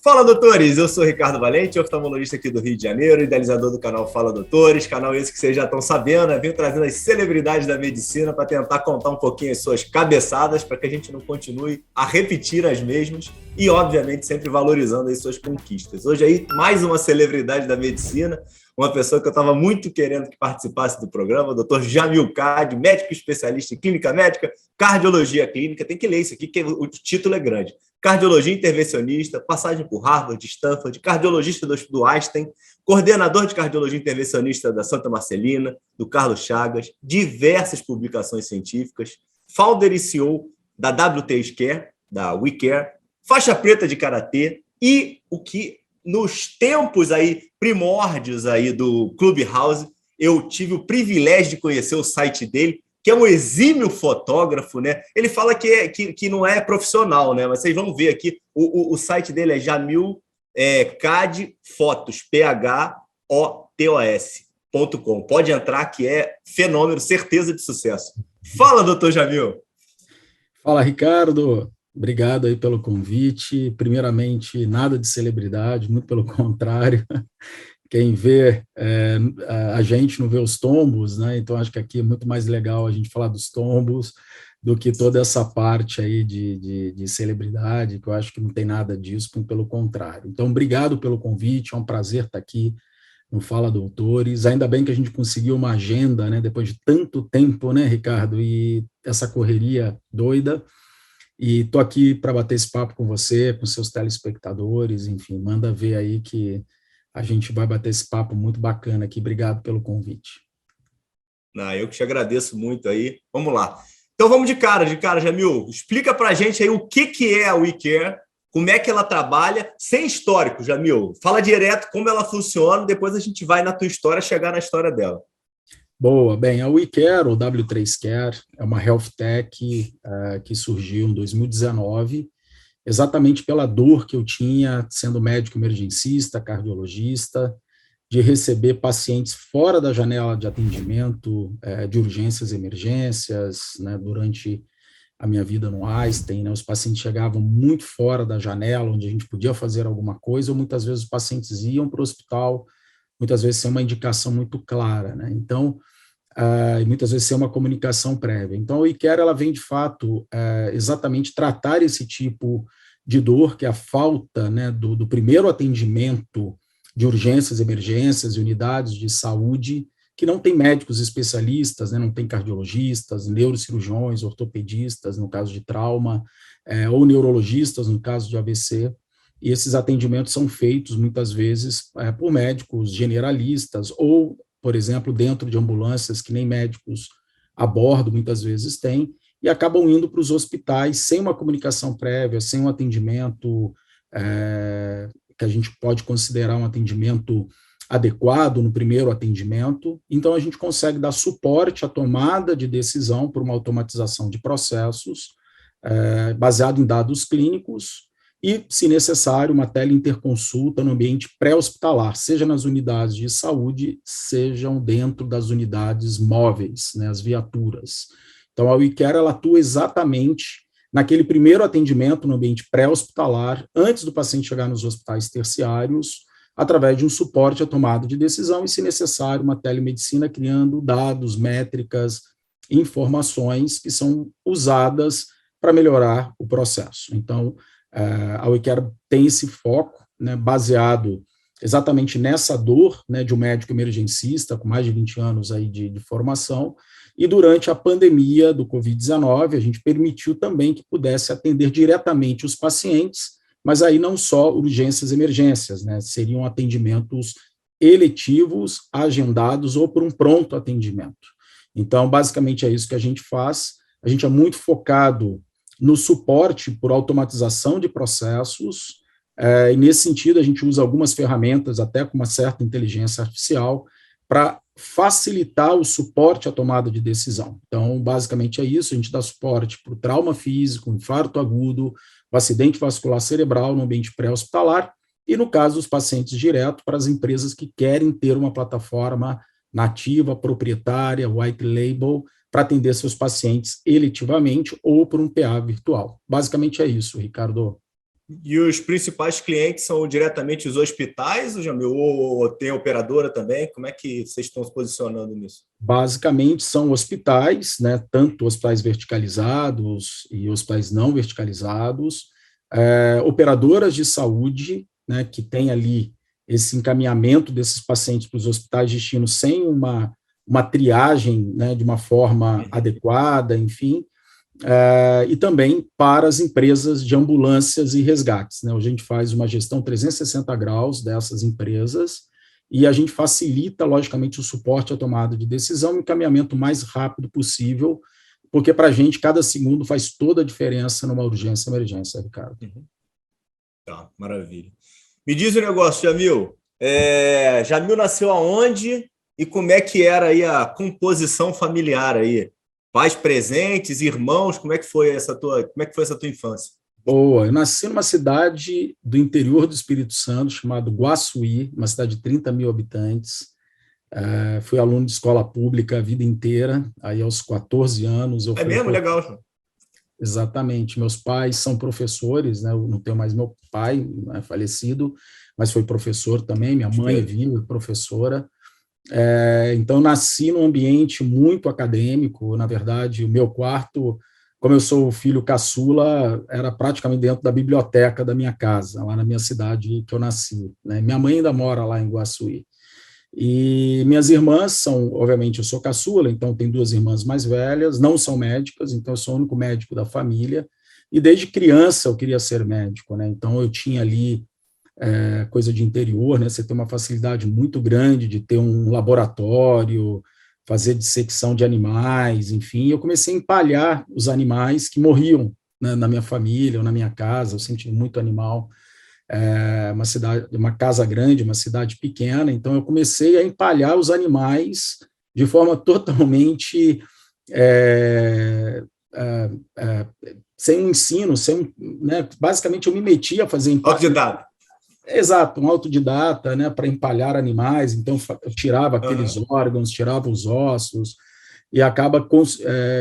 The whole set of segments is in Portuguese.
Fala, doutores! Eu sou Ricardo Valente, oftalmologista aqui do Rio de Janeiro, idealizador do canal Fala Doutores, canal esse que vocês já estão sabendo, né? Venho trazendo as celebridades da medicina para tentar contar um pouquinho as suas cabeçadas, para que a gente não continue a repetir as mesmas e, obviamente, sempre valorizando as suas conquistas. Hoje aí, mais uma celebridade da medicina, uma pessoa que eu estava muito querendo que participasse do programa, o doutor Jamil Kadi, médico especialista em clínica médica, cardiologia clínica. Tem que ler isso aqui, que o título é grande. Cardiologia intervencionista, passagem por Harvard, Stanford, cardiologista do Einstein, coordenador de cardiologia intervencionista da Santa Marcelina, do Carlos Chagas, diversas publicações científicas, founder e CEO da WT Care, da WeCare, faixa preta de karatê e o que nos tempos aí primórdios aí do Clubhouse, eu tive o privilégio de conhecer o site dele, que é um exímio fotógrafo, né? Ele fala que não é profissional, né? Mas vocês vão ver aqui, o site dele é Jamil Kadi Fotos, PHOTOS.com. Pode entrar, que é fenômeno, certeza de sucesso. Fala, doutor Jamil. Fala, Ricardo. Obrigado aí pelo convite. Primeiramente, nada de celebridade, muito pelo contrário. Quem vê a gente não vê os tombos, né? Então acho que aqui é muito mais legal a gente falar dos tombos do que toda essa parte aí de celebridade, que eu acho que não tem nada disso, pelo contrário. Então, obrigado pelo convite, é um prazer estar aqui no Fala Doutores. Ainda bem que a gente conseguiu uma agenda, né? Depois de tanto tempo, né, Ricardo? E essa correria doida. E estou aqui para bater esse papo com você, com seus telespectadores, enfim, manda ver aí que a gente vai bater esse papo muito bacana aqui. Obrigado pelo convite. Eu que te agradeço muito aí. Vamos lá. Então vamos de cara, Jamil. Explica para a gente aí o que é a WeCare, como é que ela trabalha, sem histórico, Jamil. Fala direto como ela funciona, depois a gente vai na tua história, chegar na história dela. Boa, bem, a WeCare, ou W3 Care, é uma health tech que surgiu em 2019, exatamente pela dor que eu tinha, sendo médico emergencista, cardiologista, de receber pacientes fora da janela de atendimento de urgências e emergências, né, durante a minha vida no Einstein, né, os pacientes chegavam muito fora da janela, onde a gente podia fazer alguma coisa, ou muitas vezes os pacientes iam para o hospital, muitas vezes sem uma indicação muito clara, né, então, e muitas vezes sem uma comunicação prévia. Então, a WeCare, ela vem, de fato, exatamente tratar esse tipo de dor, que é a falta, né, do primeiro atendimento de urgências, emergências e unidades de saúde, que não tem médicos especialistas, né, não tem cardiologistas, neurocirurgiões, ortopedistas, no caso de trauma, ou neurologistas, no caso de AVC, e esses atendimentos são feitos, muitas vezes, por médicos generalistas, ou, por exemplo, dentro de ambulâncias que nem médicos a bordo, muitas vezes, têm, e acabam indo para os hospitais sem uma comunicação prévia, sem um atendimento que a gente pode considerar um atendimento adequado no primeiro atendimento. Então, a gente consegue dar suporte à tomada de decisão por uma automatização de processos baseado em dados clínicos e, se necessário, uma teleinterconsulta no ambiente pré-hospitalar, seja nas unidades de saúde, sejam dentro das unidades móveis, né, as viaturas. Então, a WeCare, ela atua exatamente naquele primeiro atendimento no ambiente pré-hospitalar, antes do paciente chegar nos hospitais terciários, através de um suporte à tomada de decisão e, se necessário, uma telemedicina criando dados, métricas, informações que são usadas para melhorar o processo. Então, a WeCare tem esse foco, né, baseado exatamente nessa dor, né, de um médico emergencista com mais de 20 anos aí de formação, e durante a pandemia do Covid-19, a gente permitiu também que pudesse atender diretamente os pacientes, mas aí não só urgências e emergências, né, seriam atendimentos eletivos, agendados ou por um pronto atendimento. Então, basicamente é isso que a gente faz. A gente é muito focado no suporte por automatização de processos, e nesse sentido a gente usa algumas ferramentas, até com uma certa inteligência artificial, para facilitar o suporte à tomada de decisão. Então, basicamente é isso, a gente dá suporte para o trauma físico, infarto agudo, o acidente vascular cerebral no ambiente pré-hospitalar, e no caso dos pacientes direto, para as empresas que querem ter uma plataforma nativa, proprietária, white label, para atender seus pacientes eletivamente ou por um PA virtual. Basicamente é isso, Ricardo. E os principais clientes são diretamente os hospitais, Jamil, ou tem operadora também? Como é que vocês estão se posicionando nisso? Basicamente são hospitais, né, tanto hospitais verticalizados e hospitais não verticalizados, operadoras de saúde, né, que tem ali esse encaminhamento desses pacientes para os hospitais de destino sem uma triagem, né, de uma forma adequada, enfim, e também para as empresas de ambulâncias e resgates, né? A gente faz uma gestão 360 graus dessas empresas e a gente facilita, logicamente, o suporte à tomada de decisão e o encaminhamento mais rápido possível, porque para a gente cada segundo faz toda a diferença numa urgência e emergência, Ricardo. Tá, maravilha. Me diz o negócio, Jamil. Jamil nasceu aonde e como é que era aí a composição familiar aí? Pais presentes, irmãos, como é que foi essa tua infância? Boa, eu nasci numa cidade do interior do Espírito Santo, chamada Guaçuí, uma cidade de 30 mil habitantes. Fui aluno de escola pública a vida inteira, aí aos 14 anos... É mesmo? Legal. Exatamente, meus pais são professores, né? Eu não tenho mais meu pai, né, falecido, mas foi professor também, minha mãe é viva, professora. Então, nasci num ambiente muito acadêmico. Na verdade, o meu quarto, como eu sou o filho caçula, era praticamente dentro da biblioteca da minha casa, lá na minha cidade que eu nasci, né? Minha mãe ainda mora lá em Guaçuí. E minhas irmãs são, obviamente, eu sou caçula, então tenho duas irmãs mais velhas, não são médicas, então eu sou o único médico da família, e desde criança eu queria ser médico, né? Então eu tinha ali coisa de interior, né? Você tem uma facilidade muito grande de ter um laboratório, fazer dissecção de animais, enfim. Eu comecei a empalhar os animais que morriam, né, na minha família ou na minha casa. Eu sempre tive muito animal. Uma cidade, uma casa grande, uma cidade pequena. Então eu comecei a empalhar os animais de forma totalmente sem um ensino, né? Basicamente eu me metia a fazer empalho. Autodidata. Exato, um autodidata, né, para empalhar animais. Então eu tirava aqueles órgãos, tirava os ossos e acaba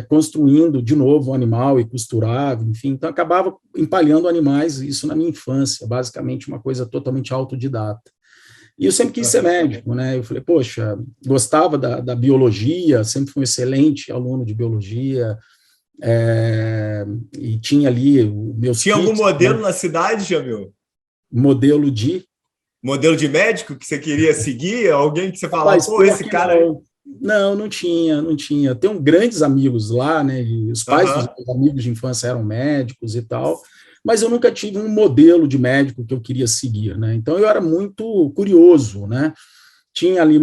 construindo de novo o animal e costurava, enfim. Então acabava empalhando animais, isso na minha infância, basicamente uma coisa totalmente autodidata. E eu sempre quis ser médico, né? Eu falei, poxa, gostava da biologia, sempre fui um excelente aluno de biologia, e tinha ali o meu... Tinha algum modelo, né, na cidade, Jamil? Modelo de médico que você queria seguir? Alguém que você falava, pô, esse cara... Não tinha. Tenho grandes amigos lá, né? E os pais dos meus amigos de infância eram médicos e tal, mas eu nunca tive um modelo de médico que eu queria seguir, né? Então eu era muito curioso, né? Tinha ali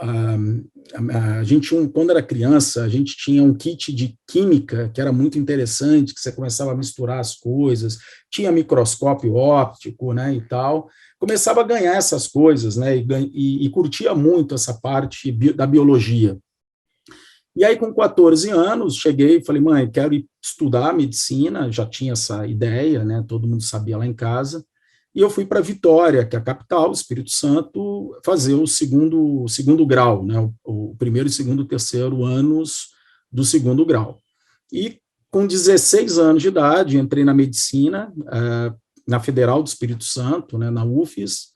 a gente quando era criança, a gente tinha um kit de química que era muito interessante, que você começava a misturar as coisas, tinha microscópio óptico, né, e tal. Começava a ganhar essas coisas, né, e curtia muito essa parte da biologia. E aí, com 14 anos, cheguei e falei, mãe, quero ir estudar medicina, já tinha essa ideia, né, todo mundo sabia lá em casa. E eu fui para Vitória, que é a capital, Espírito Santo, fazer o segundo grau, né, o primeiro, segundo, terceiro anos do segundo grau. E com 16 anos de idade, entrei na medicina, na Federal do Espírito Santo, né, na UFES,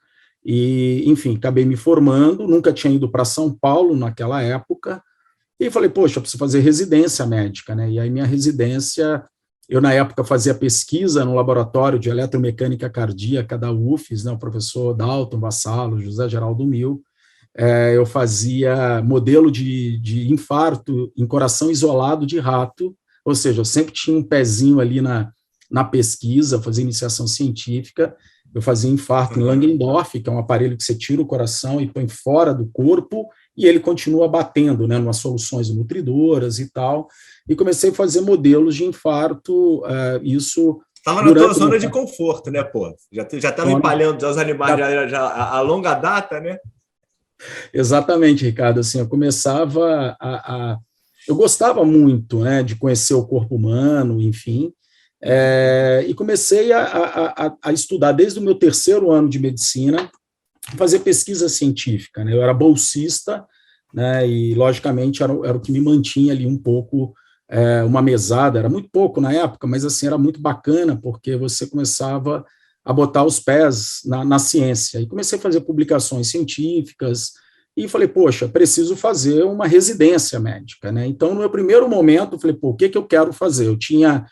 e, enfim, acabei me formando, nunca tinha ido para São Paulo naquela época, e falei, poxa, eu preciso fazer residência médica, né, e aí minha residência... Eu, na época, fazia pesquisa no laboratório de eletromecânica cardíaca da UFES, né, o professor Dalton Vassalo, José Geraldo Mil. Eu fazia modelo de infarto em coração isolado de rato, ou seja, eu sempre tinha um pezinho ali na pesquisa, fazia iniciação científica. Eu fazia infarto em Langendorf, que é um aparelho que você tira o coração e põe fora do corpo, e ele continua batendo, né, umas soluções nutridoras e tal, e comecei a fazer modelos de infarto, isso... Estava na tua zona de conforto, né, pô? Já estava empalhando os animais já a longa data, né? Exatamente, Ricardo, assim, eu começava eu gostava muito, né, de conhecer o corpo humano, enfim, e comecei a estudar desde o meu terceiro ano de medicina, fazer pesquisa científica, né? Eu era bolsista, né, e, logicamente, era o que me mantinha ali um pouco uma mesada, era muito pouco na época, mas assim, era muito bacana, porque você começava a botar os pés na ciência. E comecei a fazer publicações científicas, e falei, poxa, preciso fazer uma residência médica, né? Então, no meu primeiro momento, eu falei, pô, o que eu quero fazer? Eu tinha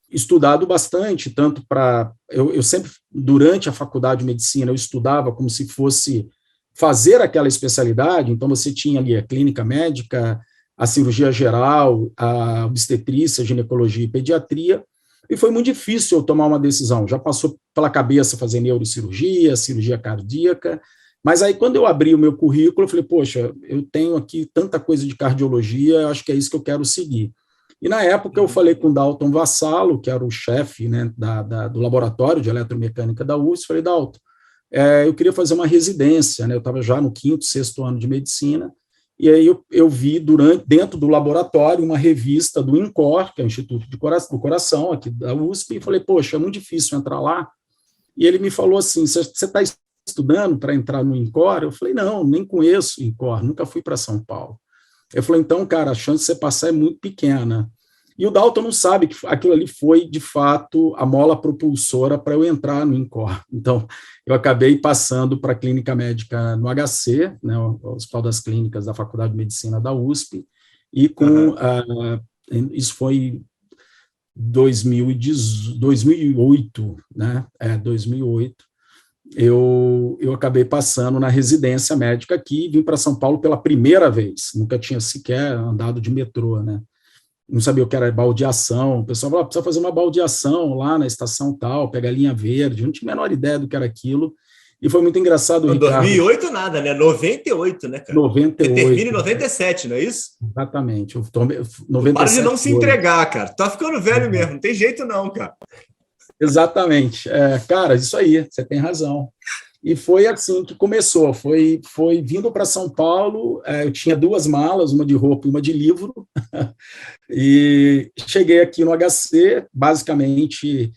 estudado bastante, tanto para... Eu sempre, durante a faculdade de medicina, eu estudava como se fosse fazer aquela especialidade, então você tinha ali a clínica médica, a cirurgia geral, a obstetrícia, a ginecologia e pediatria, e foi muito difícil eu tomar uma decisão. Já passou pela cabeça fazer neurocirurgia, cirurgia cardíaca, mas aí quando eu abri o meu currículo, eu falei, poxa, eu tenho aqui tanta coisa de cardiologia, acho que é isso que eu quero seguir. E na época eu falei com o Dalton Vassalo, que era o chefe, né, do laboratório de eletromecânica da USP, falei, Dalton, eu queria fazer uma residência, né, eu estava já no 5º, 6º ano de medicina, e aí eu vi dentro do laboratório uma revista do INCOR, que é o Instituto do Coração, aqui da USP, e falei, poxa, é muito difícil entrar lá. E ele me falou assim, você está estudando para entrar no INCOR? Eu falei, não, nem conheço o INCOR, nunca fui para São Paulo. Ele falou, então, cara, a chance de você passar é muito pequena. E o Dalton não sabe que aquilo ali foi, de fato, a mola propulsora para eu entrar no INCOR. Então, eu acabei passando para a clínica médica no HC, né, o Hospital das Clínicas da Faculdade de Medicina da USP, e isso foi 2008, né? 2008. Eu acabei passando na residência médica aqui e vim para São Paulo pela primeira vez. Nunca tinha sequer andado de metrô, né? Não sabia o que era baldeação. O pessoal falava, precisa fazer uma baldeação lá na estação tal, pegar a linha verde. Eu não tinha a menor ideia do que era aquilo. E foi muito engraçado, Em Ricardo. 2008 nada, né? 98, né, cara? 98. Porque termina em 97, não é isso? Exatamente. 97, para de não se entregar, cara. Tá ficando velho mesmo, não tem jeito não, cara. Exatamente. Cara, isso aí, você tem razão. E foi assim que começou, foi vindo para São Paulo, eu tinha 2 malas, uma de roupa e uma de livro, e cheguei aqui no HC, basicamente,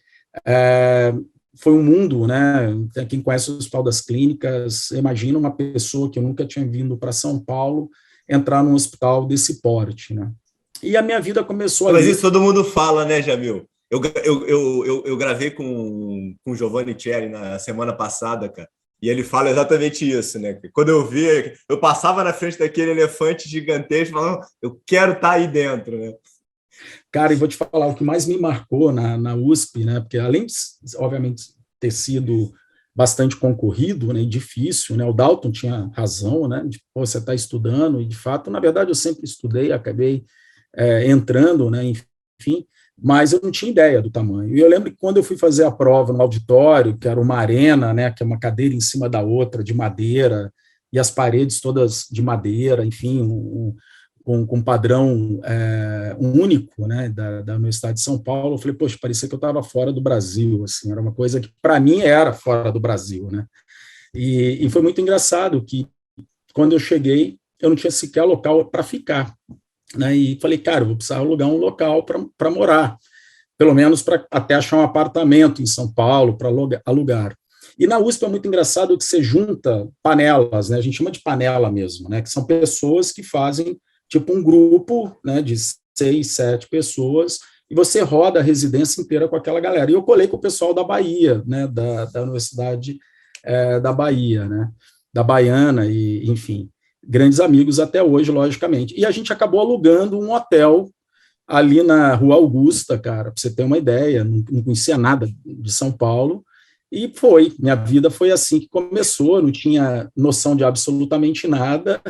foi um mundo, né? Quem conhece o Hospital das Clínicas, imagina uma pessoa que eu nunca tinha vindo para São Paulo entrar num hospital desse porte, né? E a minha vida começou ali... Mas isso todo mundo fala, né, Jamil? Eu gravei com o Giovanni Thierry na semana passada, cara, e ele fala exatamente isso, né? Quando eu vi, eu passava na frente daquele elefante gigantesco, falando, eu quero estar aí dentro, né? Cara, e vou te falar, o que mais me marcou na USP, né? Porque além de, obviamente, ter sido bastante concorrido, né, e difícil, né? O Dalton tinha razão, né? Pô, você está estudando, e de fato, na verdade, eu sempre estudei, acabei entrando, né? Enfim, mas eu não tinha ideia do tamanho. E eu lembro que quando eu fui fazer a prova no auditório, que era uma arena, né, que é uma cadeira em cima da outra, de madeira, e as paredes todas de madeira, enfim, com um padrão único, né, da Universidade de São Paulo, eu falei, poxa, parecia que eu estava fora do Brasil, assim, era uma coisa que, para mim, era fora do Brasil, né, e foi muito engraçado que, quando eu cheguei, eu não tinha sequer local para ficar, né, e falei, cara, eu vou precisar alugar um local para morar, pelo menos para até achar um apartamento em São Paulo para alugar. E na USP é muito engraçado que você junta panelas, né, a gente chama de panela mesmo, né, que são pessoas que fazem tipo um grupo, né, de 6, 7 pessoas, e você roda a residência inteira com aquela galera. E eu colei com o pessoal da Bahia, né, da Universidade da Bahia, né, da Baiana, e enfim, grandes amigos até hoje, logicamente. E a gente acabou alugando um hotel ali na Rua Augusta, cara, para você ter uma ideia, não conhecia nada de São Paulo, e minha vida foi assim que começou, não tinha noção de absolutamente nada,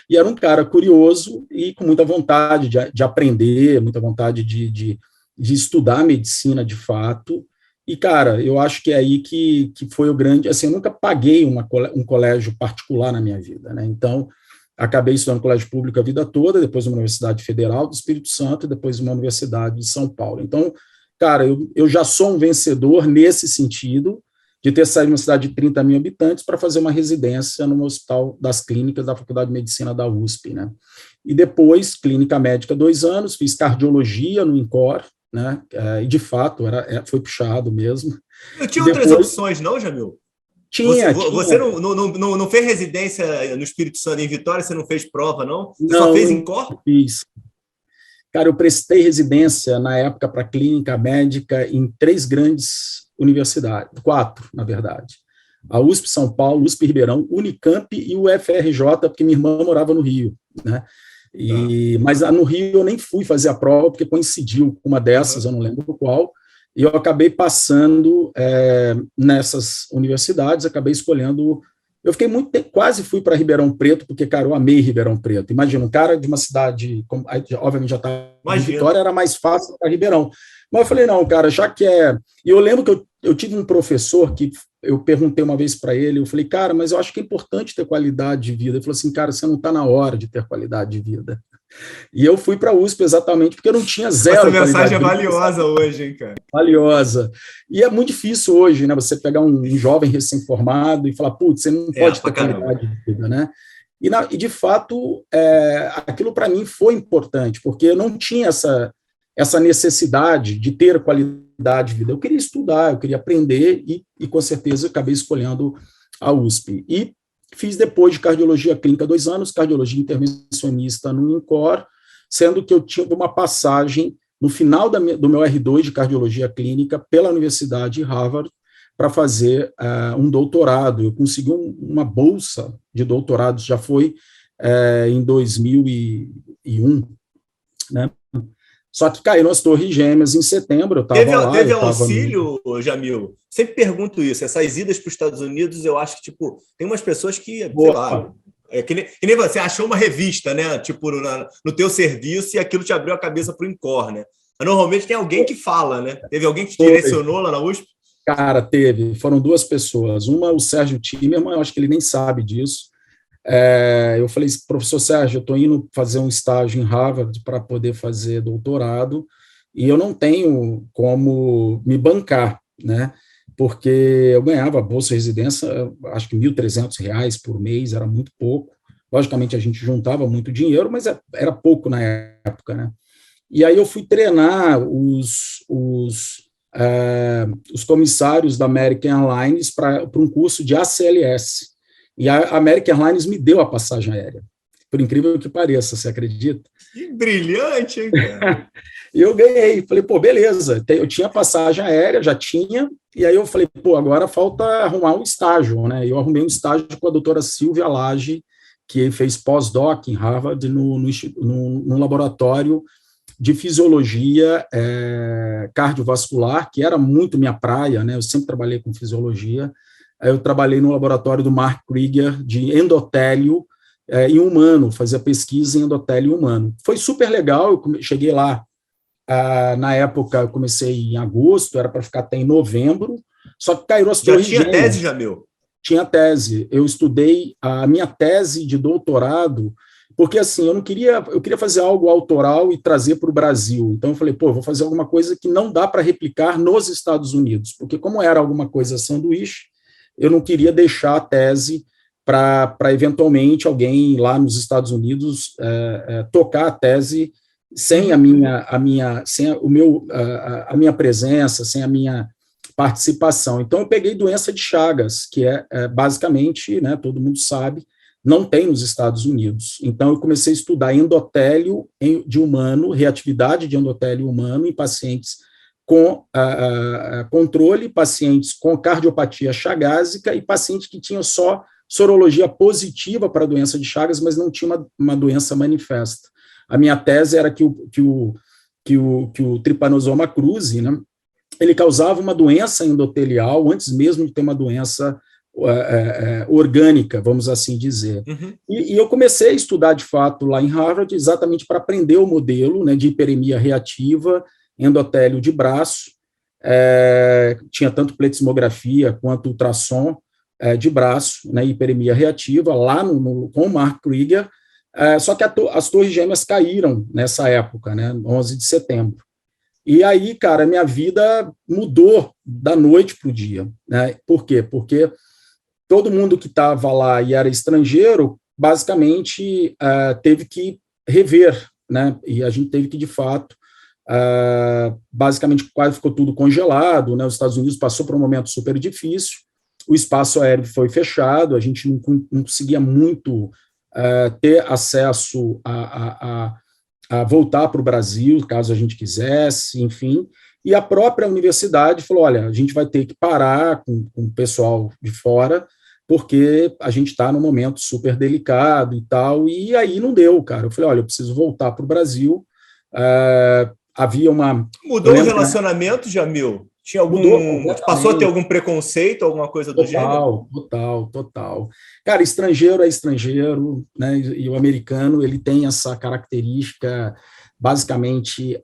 e era um cara curioso e com muita vontade de aprender, muita vontade de estudar medicina de fato, e, cara, eu acho que é aí que foi o grande, assim, eu nunca paguei um colégio particular na minha vida, né, então, acabei estudando no colégio público a vida toda, depois uma Universidade Federal do Espírito Santo, e depois uma Universidade de São Paulo, então, cara, eu já sou um vencedor nesse sentido, de ter saído de uma cidade de 30 mil habitantes para fazer uma residência no Hospital das Clínicas da Faculdade de Medicina da USP, né? E depois, clínica médica, 2 anos, fiz cardiologia no INCOR, né? E de fato, foi puxado mesmo. Eu tinha outras opções, não, Jamil? Tinha. Você não fez residência no Espírito Santo, em Vitória, você não fez prova, não? Você não, só fez INCOR? Fiz. Cara, eu prestei residência na época para clínica médica em 3 grandes universidades, 4, na verdade. A USP São Paulo, USP Ribeirão, Unicamp e o FRJ, porque minha irmã morava no Rio, né? Mas no Rio eu nem fui fazer a prova, porque coincidiu com uma dessas, eu não lembro qual, e eu acabei passando nessas universidades, acabei escolhendo. Eu fiquei muito tempo, quase fui para Ribeirão Preto, porque, cara, eu amei Ribeirão Preto. Imagina, um cara de uma cidade, obviamente já está em Vitória, era mais fácil para Ribeirão. Mas eu falei, não, cara, já que é... E eu lembro que eu tive um professor que eu perguntei uma vez para ele, eu falei, cara, mas eu acho que é importante ter qualidade de vida. Ele falou assim, cara, você não está na hora de ter qualidade de vida. E eu fui para a USP exatamente porque eu não tinha zero. Essa mensagem é valiosa hoje, hein, cara? Valiosa. E é muito difícil hoje, né? Você pegar um jovem recém-formado e falar, putz, você não pode ter qualidade de vida, né? E de fato, aquilo para mim foi importante, porque eu não tinha essa necessidade de ter qualidade de vida. Eu queria estudar, eu queria aprender e com certeza, eu acabei escolhendo a USP. E fiz depois de cardiologia clínica 2 anos, cardiologia intervencionista no INCOR, sendo que eu tive uma passagem no final do meu R2 de cardiologia clínica pela Universidade de Harvard para fazer um doutorado. Eu consegui uma bolsa de doutorado, já foi em 2001, né? Só que caiu nas Torres Gêmeas em setembro, eu estava lá. Teve auxílio, Jamil? Sempre pergunto isso, essas idas para os Estados Unidos, eu acho que, tipo, tem umas pessoas que, sei lá, que nem você achou uma revista, né, tipo, no teu serviço e aquilo te abriu a cabeça para o INCOR, né? Mas normalmente tem alguém que fala, né? Teve alguém que te direcionou lá na USP? Cara, teve. Foram 2 pessoas. Uma, o Sérgio Timerman, eu acho que ele nem sabe disso. Eu falei, professor Sérgio, eu estou indo fazer um estágio em Harvard para poder fazer doutorado e eu não tenho como me bancar, né? Porque eu ganhava bolsa de residência, acho que R$ 1.300 por mês, era muito pouco. Logicamente, a gente juntava muito dinheiro, mas era pouco na época, né? E aí eu fui treinar os comissários da American Airlines para um curso de ACLS. E a American Airlines me deu a passagem aérea, por incrível que pareça, você acredita? Que brilhante, hein, cara? E eu ganhei, falei, pô, beleza, eu tinha passagem aérea, já tinha, e aí eu falei, pô, agora falta arrumar um estágio, né? E eu arrumei um estágio com a doutora Silvia Lage, que fez pós-doc em Harvard, no laboratório de fisiologia cardiovascular, que era muito minha praia, né? Eu sempre trabalhei com fisiologia. Eu trabalhei no laboratório do Mark Krieger de endotélio em humano, fazia pesquisa em endotélio humano. Foi super legal, eu cheguei lá, na época eu comecei em agosto, era para ficar até em novembro, só que caiu as Torres Gêmeas. Já tinha tese, Jamil? Tinha tese. Eu estudei a minha tese de doutorado, porque assim, eu queria fazer algo autoral e trazer para o Brasil. Então eu falei, pô, eu vou fazer alguma coisa que não dá para replicar nos Estados Unidos, porque como era alguma coisa sanduíche, eu não queria deixar a tese para eventualmente alguém lá nos Estados Unidos tocar a tese sem a minha presença, sem a minha participação. Então, eu peguei doença de Chagas, que basicamente, né, todo mundo sabe, não tem nos Estados Unidos. Então, eu comecei a estudar endotélio de humano, reatividade de endotélio humano em pacientes com controle, pacientes com cardiopatia chagásica e pacientes que tinham só sorologia positiva para a doença de Chagas, mas não tinha uma doença manifesta. A minha tese era que o Trypanosoma cruzi, né, ele causava uma doença endotelial antes mesmo de ter uma doença orgânica, vamos assim dizer. Uhum. E eu comecei a estudar, de fato, lá em Harvard, exatamente para aprender o modelo, né, de hiperemia reativa, endotélio de braço, tinha tanto pletismografia quanto ultrassom de braço, né, hiperemia reativa, lá com o Mark Krieger, só que as Torres Gêmeas caíram nessa época, né, 11 de setembro. E aí, cara, minha vida mudou da noite para o dia, né? Por quê? Porque todo mundo que estava lá e era estrangeiro, basicamente, teve que rever, né? E a gente teve que, de fato, basicamente quase ficou tudo congelado, né? Os Estados Unidos passou por um momento super difícil, o espaço aéreo foi fechado, a gente não conseguia muito ter acesso a voltar para o Brasil, caso a gente quisesse, enfim. E a própria universidade falou, olha, a gente vai ter que parar com o pessoal de fora, porque a gente está num momento super delicado e tal, e aí não deu, cara. Eu falei, olha, eu preciso voltar para o Brasil. Havia uma... Mudou o relacionamento, Jamil? Tinha algum... Passou a ter algum preconceito, alguma coisa do gênero? Total. Cara, estrangeiro é estrangeiro, né? E o americano, ele tem essa característica, basicamente...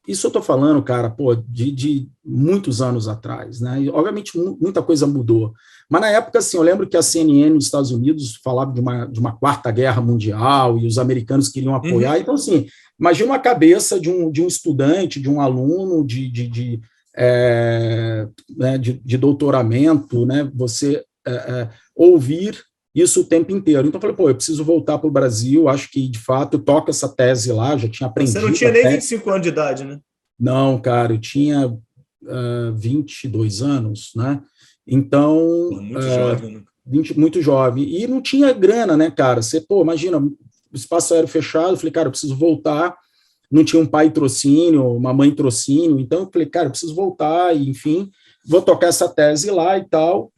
Isso eu estou falando, cara, de muitos anos atrás, né? E, obviamente, muita coisa mudou. Mas, na época, assim, eu lembro que a CNN nos Estados Unidos falava de uma quarta guerra mundial e os americanos queriam apoiar. Então, assim, imagina a cabeça de um estudante, de um aluno de doutoramento, né? Você ouvir isso o tempo inteiro. Então, eu falei, eu preciso voltar para o Brasil, acho que, de fato, eu toco essa tese lá, já tinha aprendido. Você não tinha nem 25 anos de idade, né? Não, cara, eu tinha 22 anos, né? Então... Muito jovem, né? Muito jovem. E não tinha grana, né, cara? Você, imagina, o espaço aéreo fechado, eu falei, cara, eu preciso voltar. Não tinha um pai trocínio, uma mãe trocínio, então eu falei, cara, eu preciso voltar, e, enfim, vou tocar essa tese lá e tal.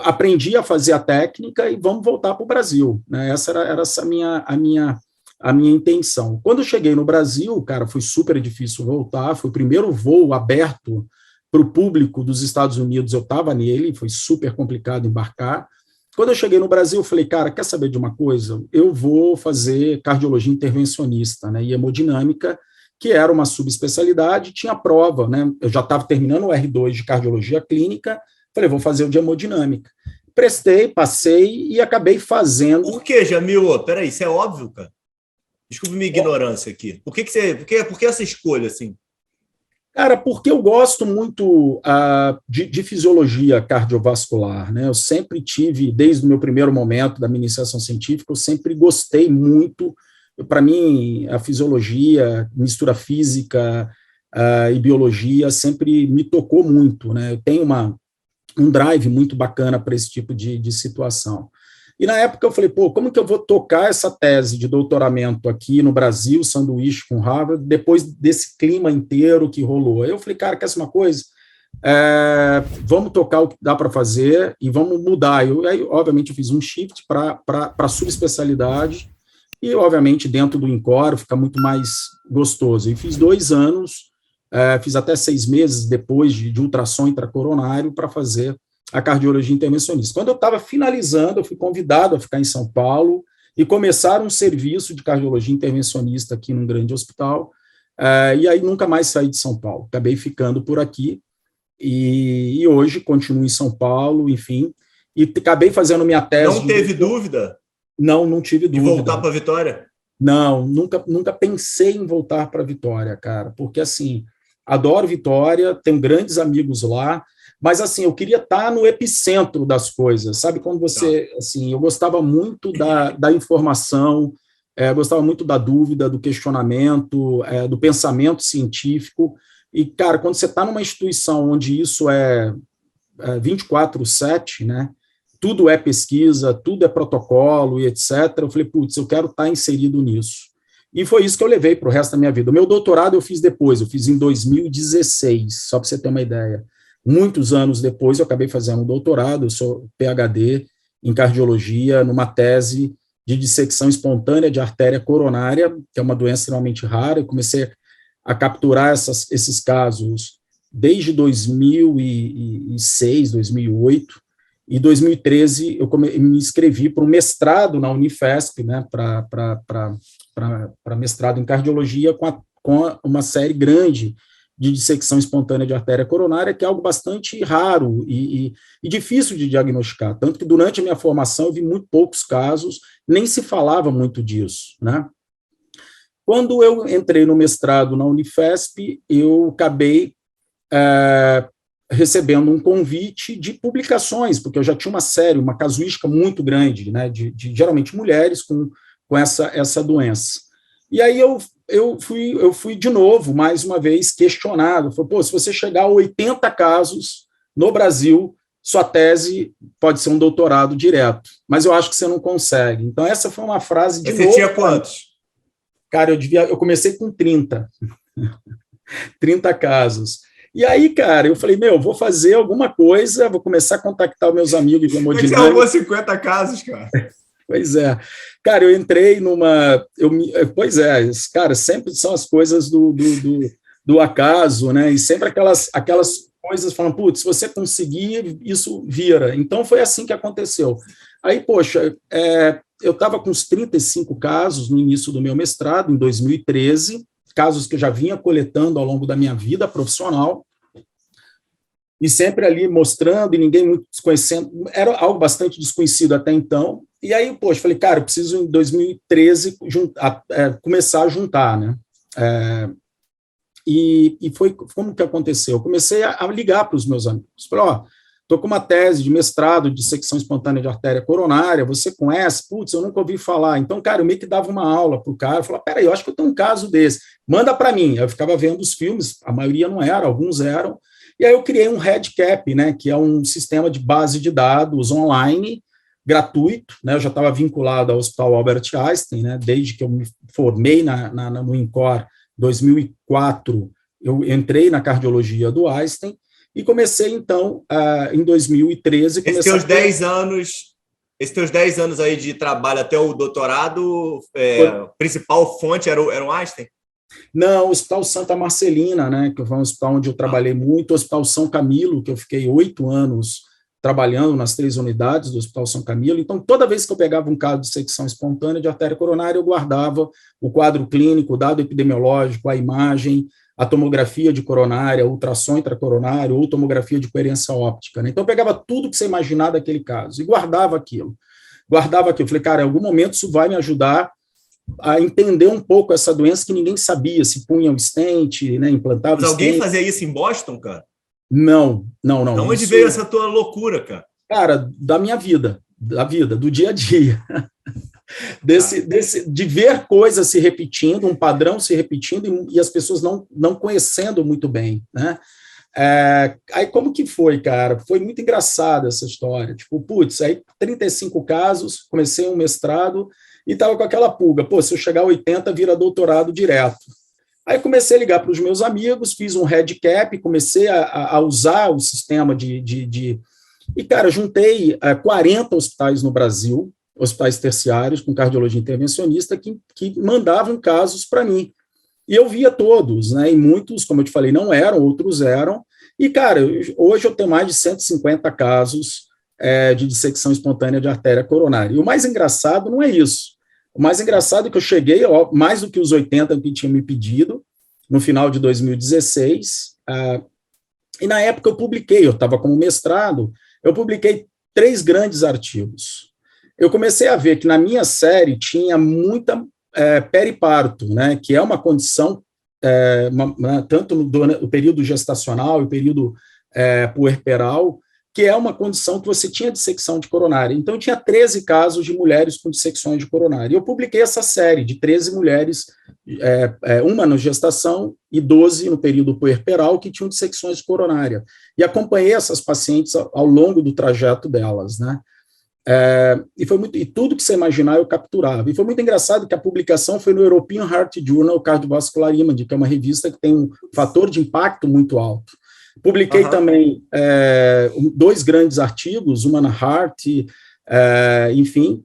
Aprendi a fazer a técnica e vamos voltar para o Brasil, né? Essa era essa a minha intenção. Quando eu cheguei no Brasil, cara, foi super difícil voltar, foi o primeiro voo aberto para o público dos Estados Unidos, eu estava nele, foi super complicado embarcar. Quando eu cheguei no Brasil, eu falei, cara, quer saber de uma coisa? Eu vou fazer cardiologia intervencionista, né, e hemodinâmica, que era uma subespecialidade, tinha prova, né? Eu já estava terminando o R2 de cardiologia clínica, falei, vou fazer o de hemodinâmica. Prestei, passei e acabei fazendo... Por que, Jamil? Peraí, isso é óbvio, cara. Desculpe minha ignorância aqui. Por que essa escolha, assim? Cara, porque eu gosto muito de fisiologia cardiovascular, né? Eu sempre tive, desde o meu primeiro momento da minha iniciação científica, eu sempre gostei muito. Para mim, a fisiologia, mistura física e biologia sempre me tocou muito, né? Eu tenho um drive muito bacana para esse tipo de situação. E na época eu falei, como que eu vou tocar essa tese de doutoramento aqui no Brasil, sanduíche com Harvard, depois desse clima inteiro que rolou? Aí eu falei, cara, quer saber uma coisa? Vamos tocar o que dá para fazer e vamos mudar. Aí, obviamente, eu fiz um shift para subespecialidade e, obviamente, dentro do INCOR fica muito mais gostoso. E fiz 2 anos, fiz até 6 meses depois de ultrassom intracoronário para fazer a cardiologia intervencionista. Quando eu estava finalizando, eu fui convidado a ficar em São Paulo e começar um serviço de cardiologia intervencionista aqui num grande hospital, e aí nunca mais saí de São Paulo. Acabei ficando por aqui, e hoje continuo em São Paulo, enfim, e acabei fazendo minha tese... Não teve dúvida? Não tive dúvida. De voltar para Vitória? Não, nunca pensei em voltar para Vitória, cara, porque, assim, adoro Vitória, tenho grandes amigos lá, mas, assim, eu queria estar no epicentro das coisas, sabe? Quando você, assim, eu gostava muito da informação, gostava muito da dúvida, do questionamento, do pensamento científico, e, cara, quando você está numa instituição onde isso é 24/7, né? Tudo é pesquisa, tudo é protocolo e etc., eu falei, putz, eu quero estar inserido nisso. E foi isso que eu levei para o resto da minha vida. O meu doutorado eu fiz depois, eu fiz em 2016, só para você ter uma ideia. Muitos anos depois, eu acabei fazendo um doutorado, eu sou PhD em cardiologia, numa tese de dissecção espontânea de artéria coronária, que é uma doença extremamente rara. Eu comecei a capturar esses casos desde 2006, 2008, e em 2013 eu me inscrevi para um mestrado na Unifesp, né, para mestrado em cardiologia com uma série grande de dissecção espontânea de artéria coronária, que é algo bastante raro e difícil de diagnosticar, tanto que durante a minha formação eu vi muito poucos casos, nem se falava muito disso, né? Quando eu entrei no mestrado na Unifesp, eu acabei recebendo um convite de publicações, porque eu já tinha uma série, uma casuística muito grande, né, de geralmente mulheres com essa doença. E aí eu fui de novo, mais uma vez, questionado. Falei, se você chegar a 80 casos no Brasil, sua tese pode ser um doutorado direto, mas eu acho que você não consegue. Então, essa foi uma frase de novo. Você tinha quantos? Cara, eu comecei com 30 casos. E aí, cara, eu falei, vou fazer alguma coisa, vou começar a contactar os meus amigos de Como é que você hemodinâmica. arrumou 50 casos, cara? Pois é. Cara, eu entrei numa... Pois é, cara, sempre são as coisas do acaso, né? E sempre aquelas coisas falando, putz, se você conseguir, isso vira. Então, foi assim que aconteceu. Aí, poxa, eu estava com uns 35 casos no início do meu mestrado, em 2013, casos que eu já vinha coletando ao longo da minha vida profissional, e sempre ali mostrando, e ninguém muito desconhecendo, era algo bastante desconhecido até então, e aí, poxa, falei, cara, eu preciso, em 2013, começar a juntar, né? E foi como que aconteceu? Eu comecei a ligar para os meus amigos, falei, ó, estou com uma tese de mestrado de dissecção espontânea de artéria coronária, você conhece? Putz, eu nunca ouvi falar. Então, cara, eu meio que dava uma aula para o cara, falava, peraí, eu acho que eu tenho um caso desse, manda para mim. Eu ficava vendo os filmes, a maioria não era, alguns eram, e aí eu criei um REDCap, né, que é um sistema de base de dados online, gratuito, né, eu já estava vinculado ao Hospital Albert Einstein, né, desde que eu me formei no INCOR, 2004, eu entrei na cardiologia do Einstein, e comecei, então, em 2013... Esses teus 10 anos aí de trabalho até o doutorado, a principal fonte era o Einstein? Não, o Hospital Santa Marcelina, né, que foi um hospital onde eu trabalhei muito, o Hospital São Camilo, que eu fiquei 8 anos trabalhando nas 3 unidades do Hospital São Camilo. Então, toda vez que eu pegava um caso de dissecção espontânea de artéria coronária, eu guardava o quadro clínico, o dado epidemiológico, a imagem, a tomografia de coronária, ultrassom intracoronário ou tomografia de coerência óptica, né? Então, eu pegava tudo que você imaginar daquele caso e guardava aquilo. Falei, cara, em algum momento isso vai me ajudar a entender um pouco essa doença que ninguém sabia, se punha um stent, né, implantava Mas alguém stent. fazia isso em Boston, cara? Não. De onde veio essa tua loucura, cara? Cara, da minha vida, do dia a dia. De ver coisas se repetindo, um padrão se repetindo e as pessoas não conhecendo muito bem, né? Aí como que foi, cara? Foi muito engraçada essa história. Tipo, putz, aí 35 casos, comecei um mestrado e estava com aquela pulga. Pô, se eu chegar a 80, vira doutorado direto. Aí comecei a ligar para os meus amigos, fiz um REDCap, comecei a usar o sistema E, cara, juntei 40 hospitais no Brasil, hospitais terciários com cardiologia intervencionista, que mandavam casos para mim. E eu via todos, né? E muitos, como eu te falei, não eram, outros eram. E, cara, hoje eu tenho mais de 150 casos de dissecção espontânea de artéria coronária. E o mais engraçado não é isso. O mais engraçado é que eu cheguei, mais do que os 80 que tinham me pedido, no final de 2016, e na época eu estava como mestrado, eu publiquei 3 grandes artigos. Eu comecei a ver que na minha série tinha muita periparto, né, que é uma condição, tanto no período gestacional e período puerperal, que é uma condição que você tinha dissecção de coronária. Então, eu tinha 13 casos de mulheres com dissecções de coronária. E eu publiquei essa série de 13 mulheres, uma na gestação e 12 no período puerperal, que tinham dissecções de coronária. E acompanhei essas pacientes ao longo do trajeto delas, né? E tudo que você imaginar eu capturava. E foi muito engraçado que a publicação foi no European Heart Journal Cardiovascular Imaging, que é uma revista que tem um fator de impacto muito alto. Publiquei também 2 grandes artigos, uma na Heart, enfim.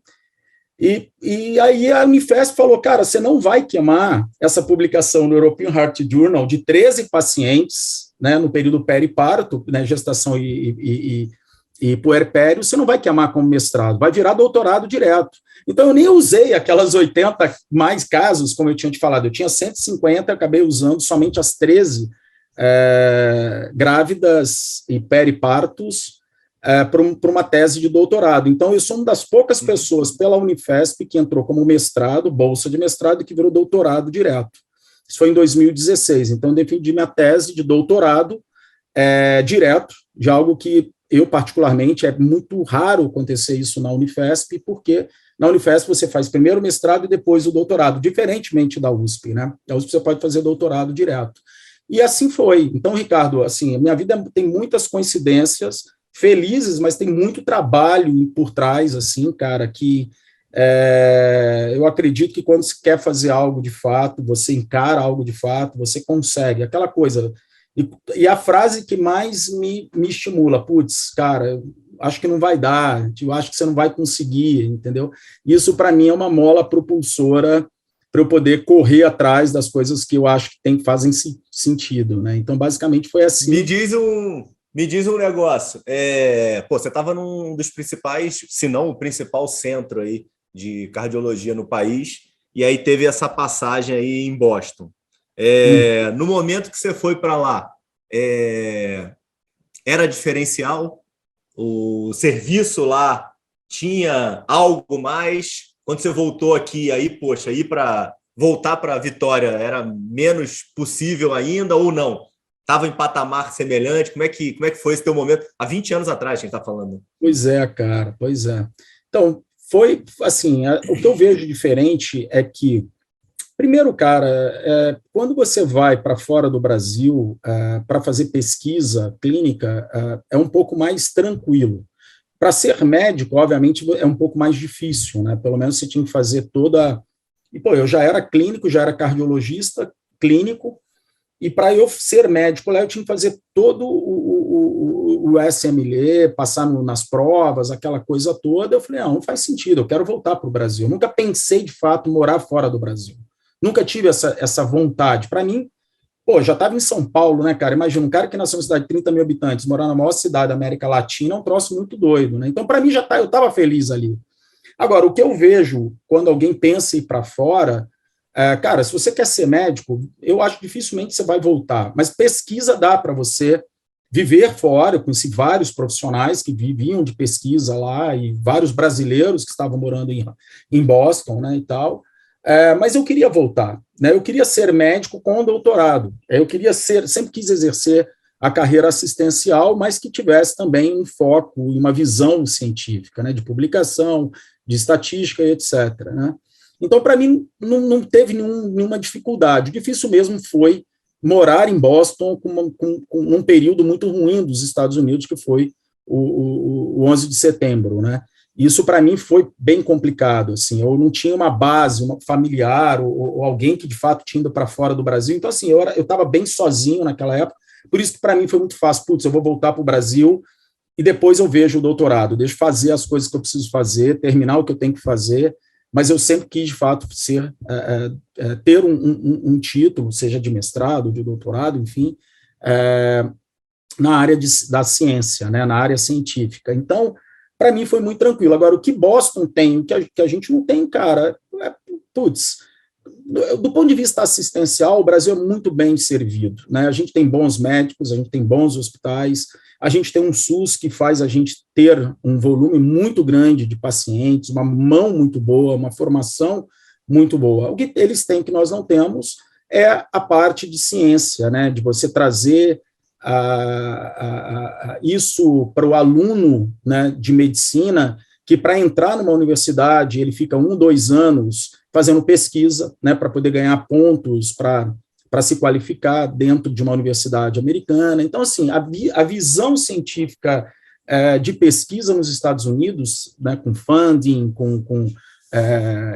E aí a Unifesp falou, cara, você não vai queimar essa publicação no European Heart Journal de 13 pacientes, né, no período periparto, né, gestação e puerpério, você não vai queimar como mestrado, vai virar doutorado direto. Então, eu nem usei aquelas 80 mais casos, como eu tinha te falado, eu tinha 150, eu acabei usando somente as 13 grávidas e peripartos para uma tese de doutorado. Então, eu sou uma das poucas pessoas pela Unifesp que entrou como mestrado, bolsa de mestrado, e que virou doutorado direto. Isso foi em 2016. Então, eu defendi minha tese de doutorado direto, de algo que eu, particularmente, é muito raro acontecer isso na Unifesp, porque na Unifesp você faz primeiro o mestrado e depois o doutorado, diferentemente da USP, né? Na USP você pode fazer doutorado direto. E assim foi. Então, Ricardo, assim, a minha vida tem muitas coincidências felizes, mas tem muito trabalho por trás, assim, cara, que Eu acredito que quando se quer fazer algo de fato, você encara algo de fato, você consegue. Aquela coisa. E a frase que mais me estimula, putz, cara, acho que não vai dar, eu acho que você não vai conseguir, entendeu? Isso, para mim, é uma mola propulsora para eu poder correr atrás das coisas que eu acho que fazem sentido, né? Então, basicamente, foi assim. Me diz um negócio. Você estava num dos principais, se não o principal centro aí de cardiologia no país, e aí teve essa passagem aí em Boston. No momento que você foi para lá, era diferencial? O serviço lá tinha algo mais? Quando você voltou aqui, aí, poxa, voltar para Vitória era menos possível ainda ou não? Estava em patamar semelhante? Como é que foi esse teu momento? Há 20 anos atrás, a gente está falando. Pois é, cara, pois é. Então, foi assim, o que eu vejo diferente é que, primeiro, cara, quando você vai para fora do Brasil para fazer pesquisa clínica, é um pouco mais tranquilo. Para ser médico, obviamente, é um pouco mais difícil, né? Pelo menos você tinha que fazer toda... E, eu já era clínico, já era cardiologista clínico, e para eu ser médico lá, eu tinha que fazer todo o SMLE, passar nas provas, aquela coisa toda. Eu falei, não faz sentido, eu quero voltar para o Brasil. Eu nunca pensei, de fato, morar fora do Brasil. Nunca tive essa vontade. Para mim, já estava em São Paulo, né, cara? Imagina, um cara que nasceu em uma cidade de 30 mil habitantes, morar na maior cidade da América Latina, é um troço muito doido, né? Então, para mim, eu estava feliz ali. Agora, o que eu vejo quando alguém pensa em ir para fora, cara, se você quer ser médico, eu acho que dificilmente você vai voltar, mas pesquisa dá para você viver fora. Eu conheci vários profissionais que viviam de pesquisa lá e vários brasileiros que estavam morando em Boston, né, e tal. Mas eu queria voltar, né? Eu queria ser médico com doutorado. Eu queria sempre quis exercer a carreira assistencial, mas que tivesse também um foco e uma visão científica, né? De publicação, de estatística e etc., né? Então, para mim, não teve nenhuma dificuldade. O difícil mesmo foi morar em Boston com um período muito ruim dos Estados Unidos, que foi o 11 de setembro, né? Isso, para mim, foi bem complicado. Assim, eu não tinha uma base, uma familiar, ou alguém que, de fato, tinha ido para fora do Brasil. Então, assim, eu estava bem sozinho naquela época. Por isso que, para mim, foi muito fácil. Putz, eu vou voltar para o Brasil e depois eu vejo o doutorado. Deixo fazer as coisas que eu preciso fazer, terminar o que eu tenho que fazer. Mas eu sempre quis, de fato, ter um título, seja de mestrado, de doutorado, enfim, na área da ciência, né, na área científica. Então, para mim foi muito tranquilo. Agora, o que Boston tem, o que a gente não tem, cara, do ponto de vista assistencial, o Brasil é muito bem servido, né? A gente tem bons médicos, a gente tem bons hospitais, a gente tem um SUS que faz a gente ter um volume muito grande de pacientes, uma mão muito boa, uma formação muito boa. O que eles têm que nós não temos é a parte de ciência, né? De você trazer isso para o aluno, né, de medicina, que para entrar numa universidade ele fica 1, 2 anos fazendo pesquisa, né, para poder ganhar pontos para se qualificar dentro de uma universidade americana. Então, assim, a visão científica de pesquisa nos Estados Unidos, né, com funding,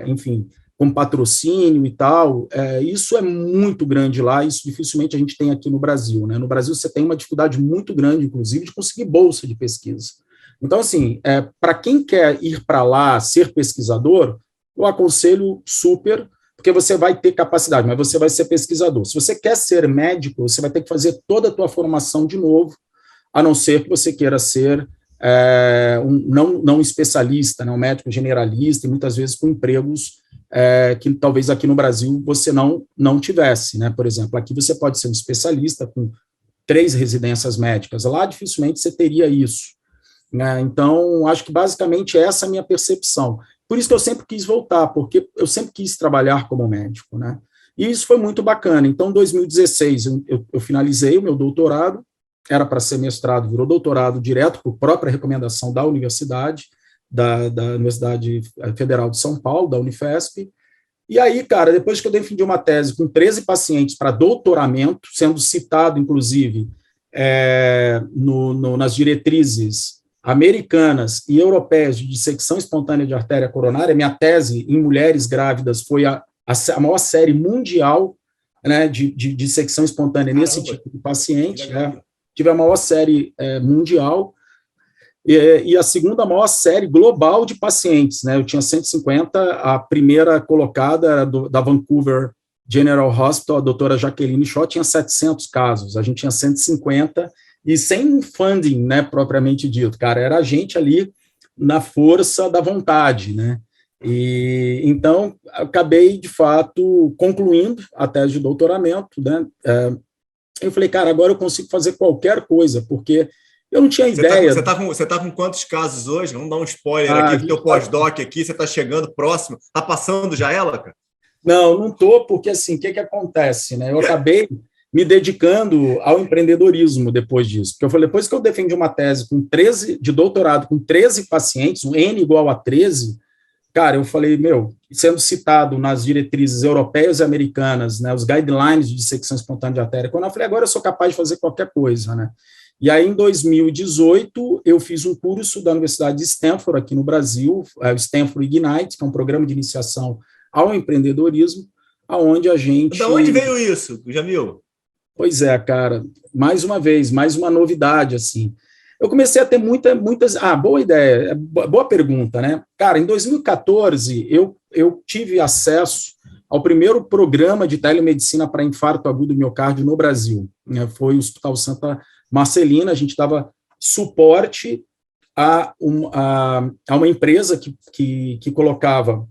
enfim, com patrocínio e tal, isso é muito grande lá, isso dificilmente a gente tem aqui no Brasil, né? No Brasil você tem uma dificuldade muito grande, inclusive, de conseguir bolsa de pesquisa. Então, assim, para quem quer ir para lá ser pesquisador, eu aconselho super, porque você vai ter capacidade, mas você vai ser pesquisador. Se você quer ser médico, você vai ter que fazer toda a tua formação de novo, a não ser que você queira ser não especialista, né, um médico generalista, e muitas vezes com empregos que talvez aqui no Brasil você não tivesse, né? Por exemplo, aqui você pode ser um especialista com 3 residências médicas, lá dificilmente você teria isso, né? Então, acho que basicamente essa é a minha percepção. Por isso que eu sempre quis voltar, porque eu sempre quis trabalhar como médico, né? E isso foi muito bacana. Então, em 2016, eu finalizei o meu doutorado, era para ser mestrado, virou doutorado direto por própria recomendação da universidade, da Universidade Federal de São Paulo, da Unifesp. E aí, cara, depois que eu defendi uma tese com 13 pacientes para doutoramento, sendo citado, inclusive, nas diretrizes americanas e europeias de dissecção espontânea de artéria coronária. Minha tese em mulheres grávidas foi a maior série mundial, né, de dissecção espontânea nesse tipo de paciente. Tive a maior série mundial e a segunda maior série global de pacientes. Né, eu tinha 150, a primeira colocada da Vancouver General Hospital, a doutora Jaqueline Shaw, tinha 700 casos, a gente tinha 150, e sem funding, né, propriamente dito, cara, era a gente ali na força da vontade, né, e então acabei, de fato, concluindo a tese de doutoramento, né, eu falei, cara, agora eu consigo fazer qualquer coisa, porque eu não tinha ideia. Você tá com quantos casos hoje? Vamos dar um spoiler aqui do teu pós-doc aqui, você está chegando próximo, está passando já ela, cara? Não estou, porque assim, o que acontece, né, eu acabei me dedicando ao empreendedorismo depois disso. Porque eu falei, depois que eu defendi uma tese de doutorado com 13 pacientes, um N igual a 13, cara, eu falei, sendo citado nas diretrizes europeias e americanas, né, os guidelines de dissecção espontânea de artéria coronária, eu falei, agora eu sou capaz de fazer qualquer coisa, né? E aí, em 2018, eu fiz um curso da Universidade de Stanford, aqui no Brasil, o Stanford Ignite, que é um programa de iniciação ao empreendedorismo, aonde a gente... Da onde veio isso, Jamil? Pois é, cara, mais uma vez, mais uma novidade, assim. Eu comecei a ter muitas... boa ideia, boa pergunta, né? Cara, em 2014, eu tive acesso ao primeiro programa de telemedicina para infarto agudo do miocárdio no Brasil, né? Foi o Hospital Santa Marcelina, a gente dava suporte a uma empresa que colocava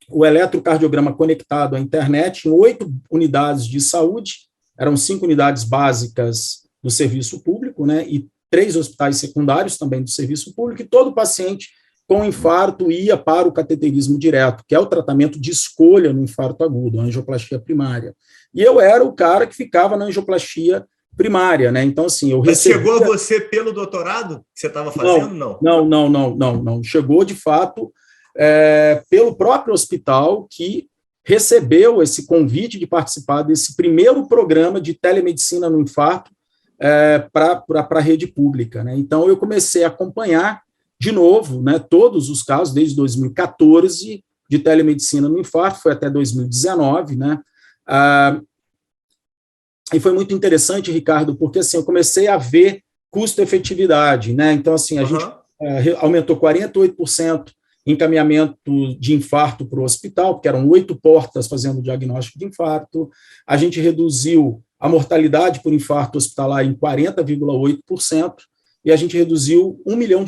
o eletrocardiograma conectado à internet em 8 unidades de saúde. Eram 5 unidades básicas do serviço público, né, e 3 hospitais secundários também do serviço público, e todo paciente com infarto ia para o cateterismo direto, que é o tratamento de escolha no infarto agudo, a angioplastia primária. E eu era o cara que ficava na angioplastia primária, né? Então, assim, eu recebia... Mas chegou a você pelo doutorado que você estava fazendo? Não. Chegou, de fato, pelo próprio hospital que recebeu esse convite de participar desse primeiro programa de telemedicina no infarto para a rede pública, né? Então, eu comecei a acompanhar, de novo, né, todos os casos, desde 2014, de telemedicina no infarto, foi até 2019, né? E foi muito interessante, Ricardo, porque assim, eu comecei a ver custo-efetividade, né? Então, assim, a gente aumentou 48% encaminhamento de infarto para o hospital, porque eram 8 portas fazendo diagnóstico de infarto. A gente reduziu a mortalidade por infarto hospitalar em 40,8%, e a gente reduziu $1 milhão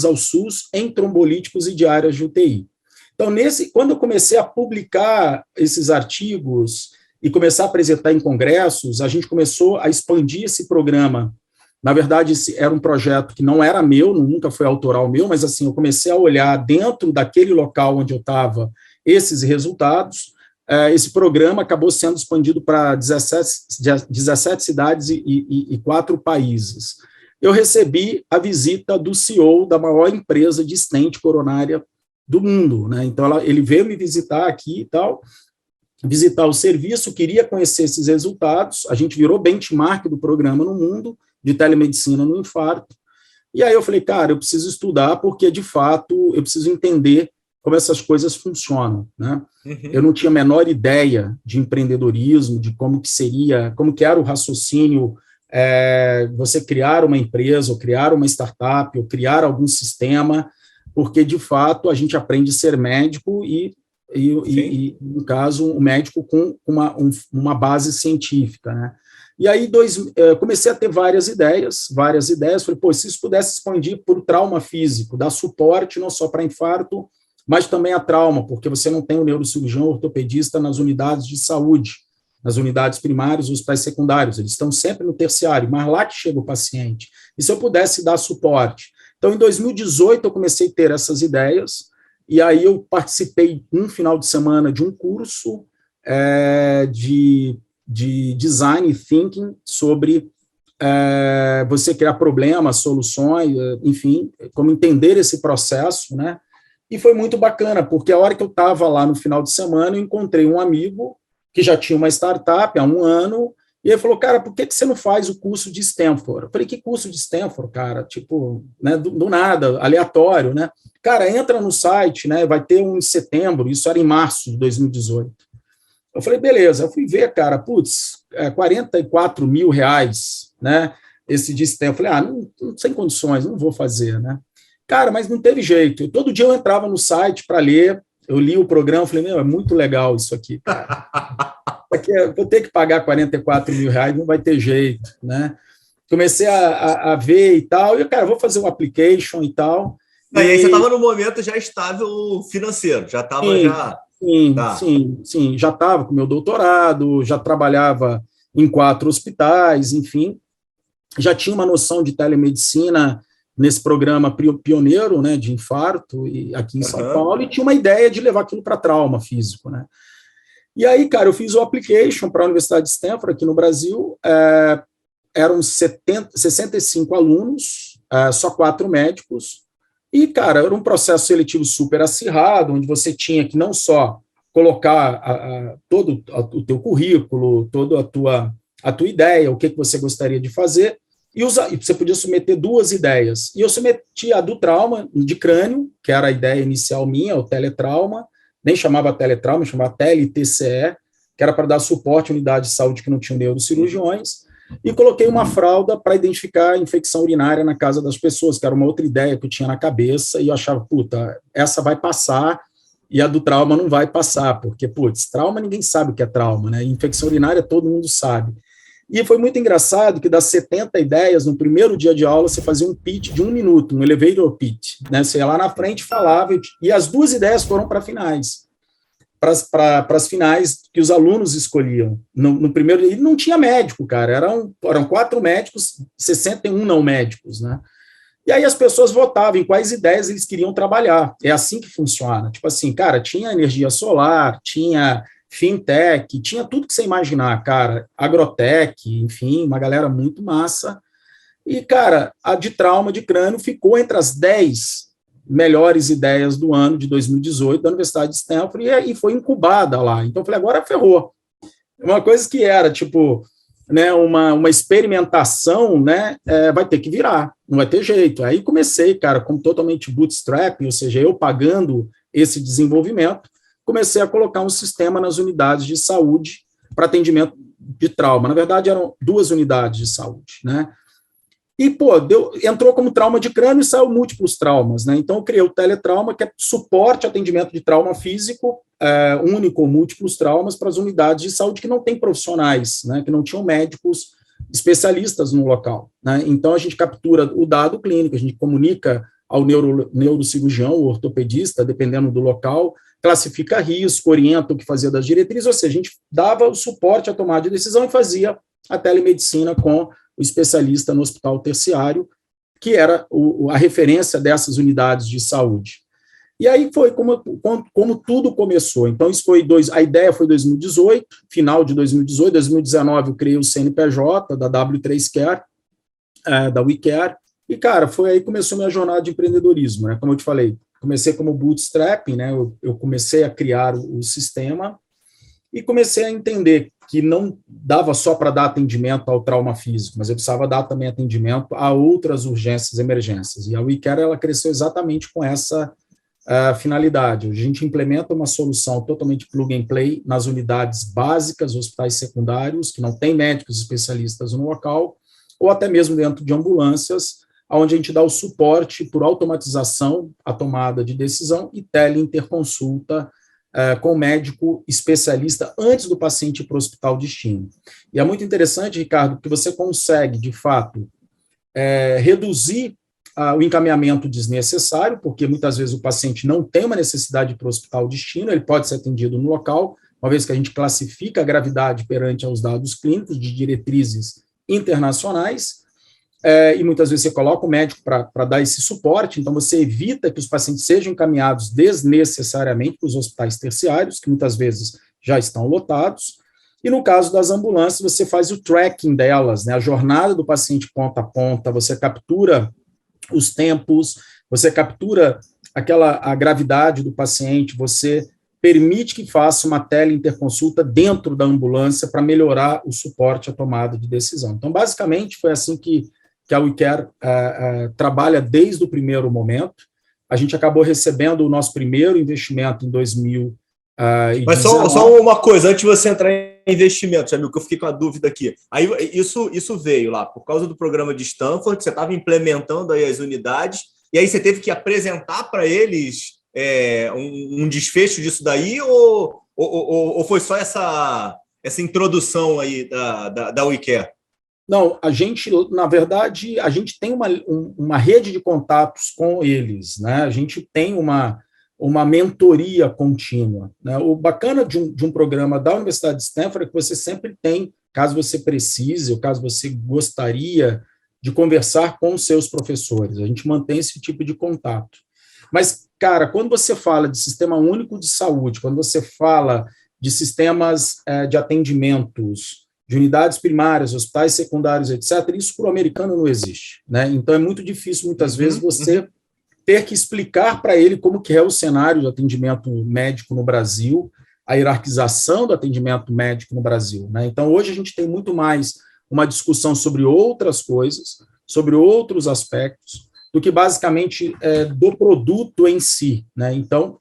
ao SUS em trombolíticos e diárias de UTI. Então, quando eu comecei a publicar esses artigos e começar a apresentar em congressos, a gente começou a expandir esse programa. Na verdade, era um projeto que não era meu, nunca foi autoral meu, mas assim, eu comecei a olhar dentro daquele local onde eu estava esses resultados. Esse programa acabou sendo expandido para 17 cidades e 4 países. Eu recebi a visita do CEO da maior empresa de stent coronária do mundo, né? Então, ele veio me visitar aqui e tal, visitar o serviço, queria conhecer esses resultados, a gente virou benchmark do programa no mundo, de telemedicina no infarto, e aí eu falei, cara, eu preciso estudar, porque, de fato, eu preciso entender como essas coisas funcionam, né? Eu não tinha a menor ideia de empreendedorismo, de como que era o raciocínio, você criar uma empresa, ou criar uma startup, ou criar algum sistema, porque, de fato, a gente aprende a ser médico e no caso, um médico com uma base científica, né? E aí, comecei a ter várias ideias, falei, se isso pudesse expandir por trauma físico, dar suporte não só para infarto, mas também a trauma, porque você não tem o neurocirurgião ortopedista nas unidades de saúde, nas unidades primárias, os hospitais secundários, eles estão sempre no terciário, mas lá que chega o paciente. E se eu pudesse dar suporte? Então, em 2018, eu comecei a ter essas ideias, e aí eu participei, um final de semana, de um curso de design thinking sobre você criar problemas, soluções, enfim, como entender esse processo, né? E foi muito bacana, porque a hora que eu estava lá no final de semana, eu encontrei um amigo que já tinha uma startup há um ano, E ele falou, cara, por que você não faz o curso de Stanford? Eu falei, que curso de Stanford, cara? Tipo, né, do nada, aleatório, né? Cara, entra no site, né? Vai ter um em setembro, isso era em março de 2018. Eu falei, beleza. Eu fui ver, cara, putz, R$ 44.000, né? Esse de Stanford. Eu falei, não, sem condições, não vou fazer, né? Cara, mas não teve jeito. Todo dia eu entrava no site para ler, eu li o programa, falei, meu, é muito legal isso aqui, cara. Vou ter que pagar R$ 44.000, não vai ter jeito, né? Comecei a ver e tal, e, cara, vou fazer um application e tal. E aí você estava no momento já estável financeiro, já estava já... Sim, já estava com meu doutorado, já trabalhava em 4 hospitais, enfim, já tinha uma noção de telemedicina nesse programa pioneiro, né, de infarto aqui em São Paulo, e tinha uma ideia de levar aquilo para trauma físico, né? E aí, cara, eu fiz o application para a Universidade de Stanford, aqui no Brasil, eram 65 alunos, só 4 médicos, e, cara, era um processo seletivo super acirrado, onde você tinha que não só colocar todo o teu currículo, toda a tua ideia, o que você gostaria de fazer, e você podia submeter 2 ideias. E eu submeti a do trauma de crânio, que era a ideia inicial minha, o teletrauma, nem chamava teletrauma, chamava tele-TCE, que era para dar suporte à unidade de saúde que não tinha neurocirurgiões, e coloquei uma fralda para identificar a infecção urinária na casa das pessoas, que era uma outra ideia que eu tinha na cabeça, e eu achava, puta, essa vai passar, e a do trauma não vai passar, porque, putz, trauma ninguém sabe o que é trauma, né? Infecção urinária todo mundo sabe. E foi muito engraçado que das 70 ideias, no primeiro dia de aula, você fazia um pitch de 1 minuto, um elevator pitch, né? Você ia lá na frente, falava, e as 2 ideias foram para finais, para as finais que os alunos escolhiam. No primeiro dia, não tinha médico, cara, eram 4 médicos, 61 não médicos, né? E aí as pessoas votavam em quais ideias eles queriam trabalhar. É assim que funciona. Tipo assim, cara, tinha energia solar, tinha fintech, tinha tudo que você imaginar, cara, agrotech, enfim, uma galera muito massa. E, cara, a de trauma de crânio ficou entre as 10 melhores ideias do ano de 2018 da Universidade de Stanford e foi incubada lá. Então, eu falei, agora ferrou. Uma coisa que era, tipo, né, uma experimentação, né, vai ter que virar, não vai ter jeito. Aí comecei, cara, como totalmente bootstrapping, ou seja, eu pagando esse desenvolvimento, comecei a colocar um sistema nas unidades de saúde para atendimento de trauma. Na verdade, eram 2 unidades de saúde, né? E, pô, entrou como trauma de crânio e saiu múltiplos traumas, né? Então, eu criei o teletrauma, que é suporte atendimento de trauma físico, único ou múltiplos traumas para as unidades de saúde que não têm profissionais, né? Que não tinham médicos especialistas no local, né? Então, a gente captura o dado clínico, a gente comunica ao neurocirurgião, o ortopedista, dependendo do local, classifica risco, orienta o que fazia das diretrizes, ou seja, a gente dava o suporte à tomada de decisão e fazia a telemedicina com o especialista no hospital terciário, que era a referência dessas unidades de saúde. E aí foi como tudo começou. Então, isso foi a ideia foi 2018, final de 2018, 2019 eu criei o CNPJ da W3Care, da WeCare, e, cara, foi aí que começou minha jornada de empreendedorismo, né? Como eu te falei, comecei como bootstrapping, né? Eu comecei a criar o sistema e comecei a entender que não dava só para dar atendimento ao trauma físico, mas eu precisava dar também atendimento a outras urgências e emergências. E a WeCare, ela cresceu exatamente com essa finalidade. A gente implementa uma solução totalmente plug and play nas unidades básicas, hospitais secundários, que não tem médicos especialistas no local, ou até mesmo dentro de ambulâncias, onde a gente dá o suporte por automatização à tomada de decisão e teleinterconsulta com o médico especialista antes do paciente ir para o hospital destino. E é muito interessante, Ricardo, que você consegue, de fato, reduzir o encaminhamento desnecessário, porque muitas vezes o paciente não tem uma necessidade de ir para o hospital destino, ele pode ser atendido no local, uma vez que a gente classifica a gravidade perante aos dados clínicos de diretrizes internacionais, e muitas vezes você coloca o médico para dar esse suporte, então você evita que os pacientes sejam encaminhados desnecessariamente para os hospitais terciários, que muitas vezes já estão lotados, e no caso das ambulâncias, você faz o tracking delas, né, a jornada do paciente ponta a ponta, você captura os tempos, você captura a gravidade do paciente, você permite que faça uma teleinterconsulta dentro da ambulância para melhorar o suporte à tomada de decisão. Então, basicamente, foi assim que a WeCare trabalha desde o primeiro momento. A gente acabou recebendo o nosso primeiro investimento em 2019. Mas só uma coisa, antes de você entrar em investimentos, amigo, que eu fiquei com a dúvida aqui. Aí isso veio lá, por causa do programa de Stanford, você estava implementando aí as unidades, e aí você teve que apresentar para eles um desfecho disso daí, ou foi só essa introdução aí da WeCare? Não, na verdade, a gente tem uma rede de contatos com eles, né? A gente tem uma mentoria contínua, né? O bacana de um programa da Universidade de Stanford é que você sempre tem, caso você precise, ou caso você gostaria de conversar com os seus professores. A gente mantém esse tipo de contato. Mas, cara, quando você fala de sistema único de saúde, quando você fala de sistemas de atendimentos, de unidades primárias, hospitais secundários, etc., isso para o americano não existe, né? Então, é muito difícil, muitas vezes, você ter que explicar para ele como que é o cenário de atendimento médico no Brasil, a hierarquização do atendimento médico no Brasil, né? Então, hoje a gente tem muito mais uma discussão sobre outras coisas, sobre outros aspectos, do que basicamente do produto em si, né? Então,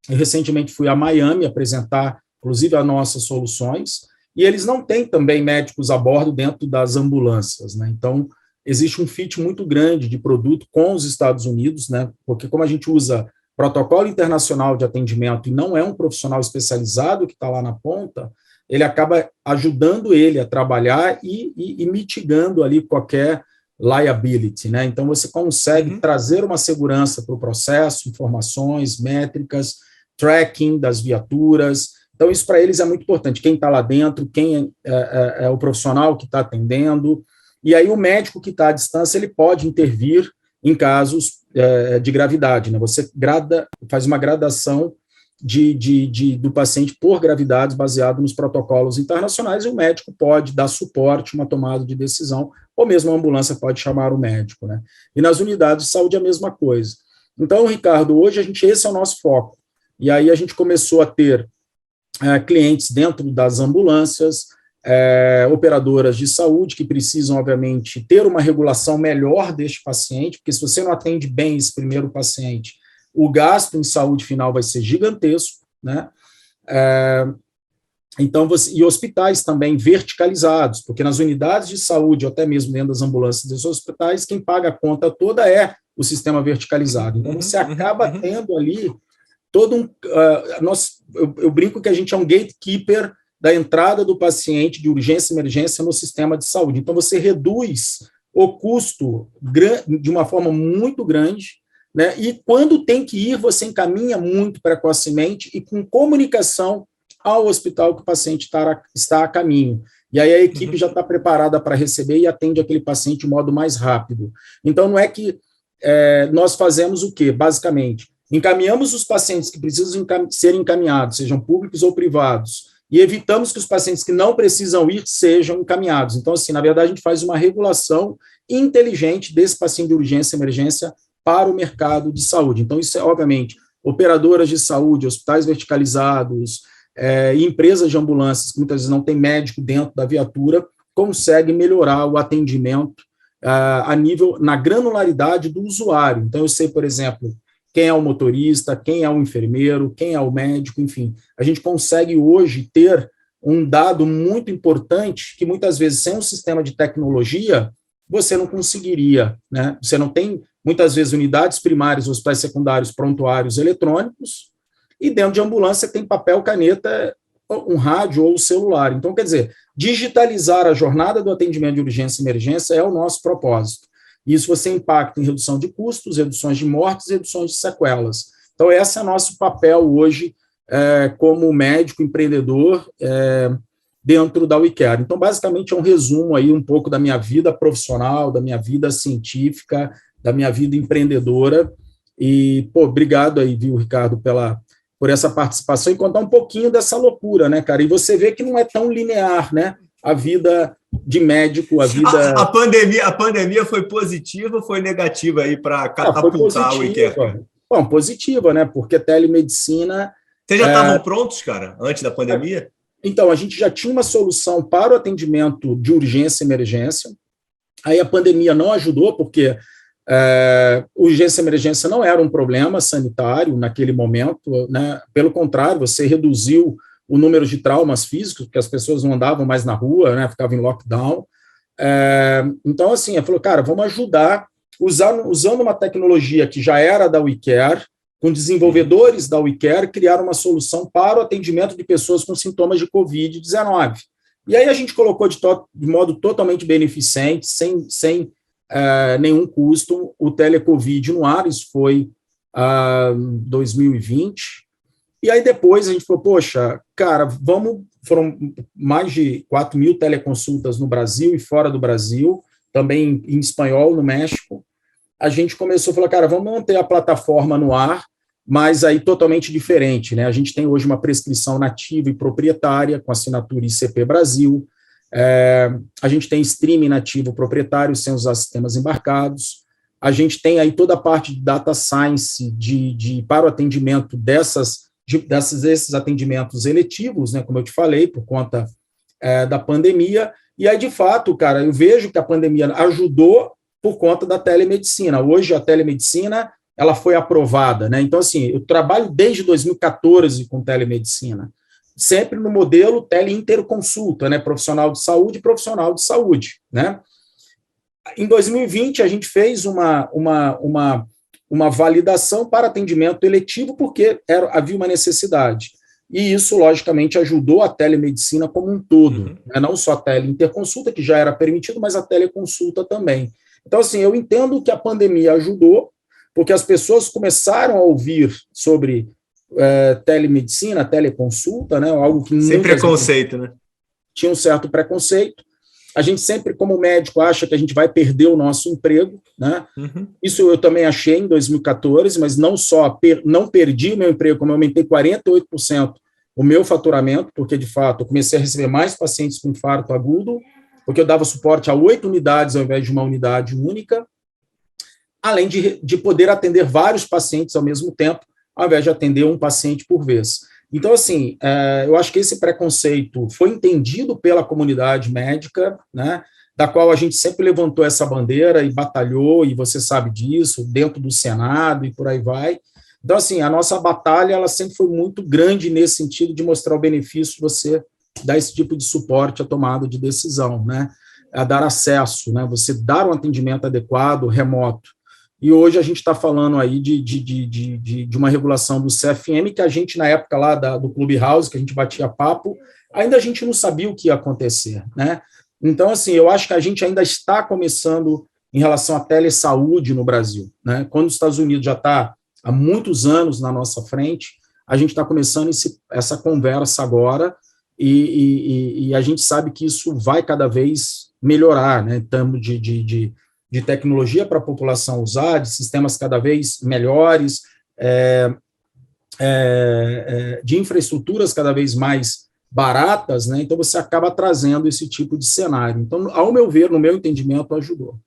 eu recentemente fui a Miami apresentar, inclusive, as nossas soluções, e eles não têm também médicos a bordo dentro das ambulâncias, né? Então, existe um fit muito grande de produto com os Estados Unidos, né? Porque como a gente usa protocolo internacional de atendimento e não é um profissional especializado que está lá na ponta, ele acaba ajudando ele a trabalhar e mitigando ali qualquer liability, né? Então, você consegue trazer uma segurança para o processo, informações, métricas, tracking das viaturas. Então, isso para eles é muito importante. Quem está lá dentro, quem é o profissional que está atendendo. E aí o médico que está à distância, ele pode intervir em casos de gravidade, né? Você faz uma gradação do paciente por gravidades baseado nos protocolos internacionais, e o médico pode dar suporte, uma tomada de decisão, ou mesmo a ambulância pode chamar o médico, né? E nas unidades de saúde é a mesma coisa. Então, Ricardo, hoje esse é o nosso foco. E aí a gente começou a ter clientes dentro das ambulâncias, operadoras de saúde que precisam, obviamente, ter uma regulação melhor deste paciente, porque se você não atende bem esse primeiro paciente, o gasto em saúde final vai ser gigantesco, né? Então, e hospitais também verticalizados, porque nas unidades de saúde, ou até mesmo dentro das ambulâncias dos hospitais, quem paga a conta toda é o sistema verticalizado. Então, você acaba tendo ali todo eu brinco que a gente é um gatekeeper da entrada do paciente de urgência e emergência no sistema de saúde. Então, você reduz o custo de uma forma muito grande, né? E quando tem que ir, você encaminha muito precocemente e com comunicação ao hospital que o paciente está a caminho. E aí a equipe já está preparada para receber e atende aquele paciente de modo mais rápido. Então, não é que nós fazemos o quê? Basicamente, encaminhamos os pacientes que precisam ser encaminhados, sejam públicos ou privados, e evitamos que os pacientes que não precisam ir sejam encaminhados. Então, assim, na verdade, a gente faz uma regulação inteligente desse paciente de urgência e emergência para o mercado de saúde. Então, isso é, obviamente, operadoras de saúde, hospitais verticalizados, empresas de ambulâncias, que muitas vezes não tem médico dentro da viatura, conseguem melhorar o atendimento na granularidade do usuário. Então, eu sei, por exemplo, quem é o motorista, quem é o enfermeiro, quem é o médico, enfim. A gente consegue hoje ter um dado muito importante que muitas vezes, sem um sistema de tecnologia, você não conseguiria, né? Você não tem, muitas vezes, unidades primárias, hospitais secundários, prontuários eletrônicos, e dentro de ambulância tem papel, caneta, um rádio ou celular. Então, quer dizer, digitalizar a jornada do atendimento de urgência e emergência é o nosso propósito. Isso você impacta em redução de custos, reduções de mortes e reduções de sequelas. Então, esse é nosso papel hoje como médico empreendedor dentro da WeCare. Então, basicamente, é um resumo aí um pouco da minha vida profissional, da minha vida científica, da minha vida empreendedora. E, obrigado aí, viu, Ricardo, por essa participação e contar um pouquinho dessa loucura, né, cara? E você vê que não é tão linear, né? A vida de médico, a vida... A pandemia foi positiva ou foi negativa aí para catapultar o WeCare? Bom, positiva, né? Porque telemedicina Vocês já estavam prontos, cara, antes da pandemia? Então, a gente já tinha uma solução para o atendimento de urgência e emergência. Aí a pandemia não ajudou, porque urgência e emergência não era um problema sanitário naquele momento, né? Pelo contrário, você reduziu o número de traumas físicos, porque as pessoas não andavam mais na rua, né? Ficavam em lockdown. Então, assim, ela falou, cara, vamos ajudar, usando uma tecnologia que já era da WeCare, com desenvolvedores da WeCare, criaram uma solução para o atendimento de pessoas com sintomas de Covid-19. E aí a gente colocou de modo totalmente beneficente, sem nenhum custo, o Telecovid no ar. Isso foi 2020. E aí depois a gente falou, poxa, cara, foram mais de 4 mil teleconsultas no Brasil e fora do Brasil, também em espanhol, no México. A gente começou a falar, cara, vamos manter a plataforma no ar, mas aí totalmente diferente, né? A gente tem hoje uma prescrição nativa e proprietária com assinatura ICP Brasil, a gente tem streaming nativo proprietário sem usar sistemas embarcados, a gente tem aí toda a parte de data science para o atendimento desses atendimentos eletivos, né? Como eu te falei, por conta da pandemia. E aí, de fato, cara, eu vejo que a pandemia ajudou por conta da telemedicina. Hoje, a telemedicina ela foi aprovada, né? Então, assim, eu trabalho desde 2014 com telemedicina, sempre no modelo teleinterconsulta, né? Profissional de saúde e profissional de saúde, né? Em 2020, a gente fez uma validação para atendimento eletivo, porque havia uma necessidade. E isso, logicamente, ajudou a telemedicina como um todo, né? Não só a teleinterconsulta, que já era permitido, mas a teleconsulta também. Então, assim, eu entendo que a pandemia ajudou, porque as pessoas começaram a ouvir sobre telemedicina, teleconsulta, né? Algo que sem preconceito, né? Tinha um certo preconceito. A gente sempre, como médico, acha que a gente vai perder o nosso emprego, né? Isso eu também achei em 2014, mas não só não perdi o meu emprego, como eu aumentei 48% o meu faturamento, porque, de fato, eu comecei a receber mais pacientes com infarto agudo, porque eu dava suporte a 8 unidades ao invés de uma unidade única, além de poder atender vários pacientes ao mesmo tempo, ao invés de atender um paciente por vez. Então, assim, eu acho que esse preconceito foi entendido pela comunidade médica, né, da qual a gente sempre levantou essa bandeira e batalhou, e você sabe disso, dentro do Senado e por aí vai. Então, assim, a nossa batalha ela sempre foi muito grande nesse sentido de mostrar o benefício de você dar esse tipo de suporte à tomada de decisão, né, a dar acesso, né, você dar um atendimento adequado, remoto. E hoje a gente está falando aí de uma regulação do CFM, que a gente, na época lá do Clubhouse, que a gente batia papo, ainda a gente não sabia o que ia acontecer, né? Então, assim, eu acho que a gente ainda está começando em relação à telesaúde no Brasil, né? Quando os Estados Unidos já está há muitos anos na nossa frente, a gente está começando essa conversa agora, e a gente sabe que isso vai cada vez melhorar, né? Em termos de tecnologia para a população usar, de sistemas cada vez melhores, de infraestruturas cada vez mais baratas, né? Então você acaba trazendo esse tipo de cenário. Então, ao meu ver, no meu entendimento, ajudou.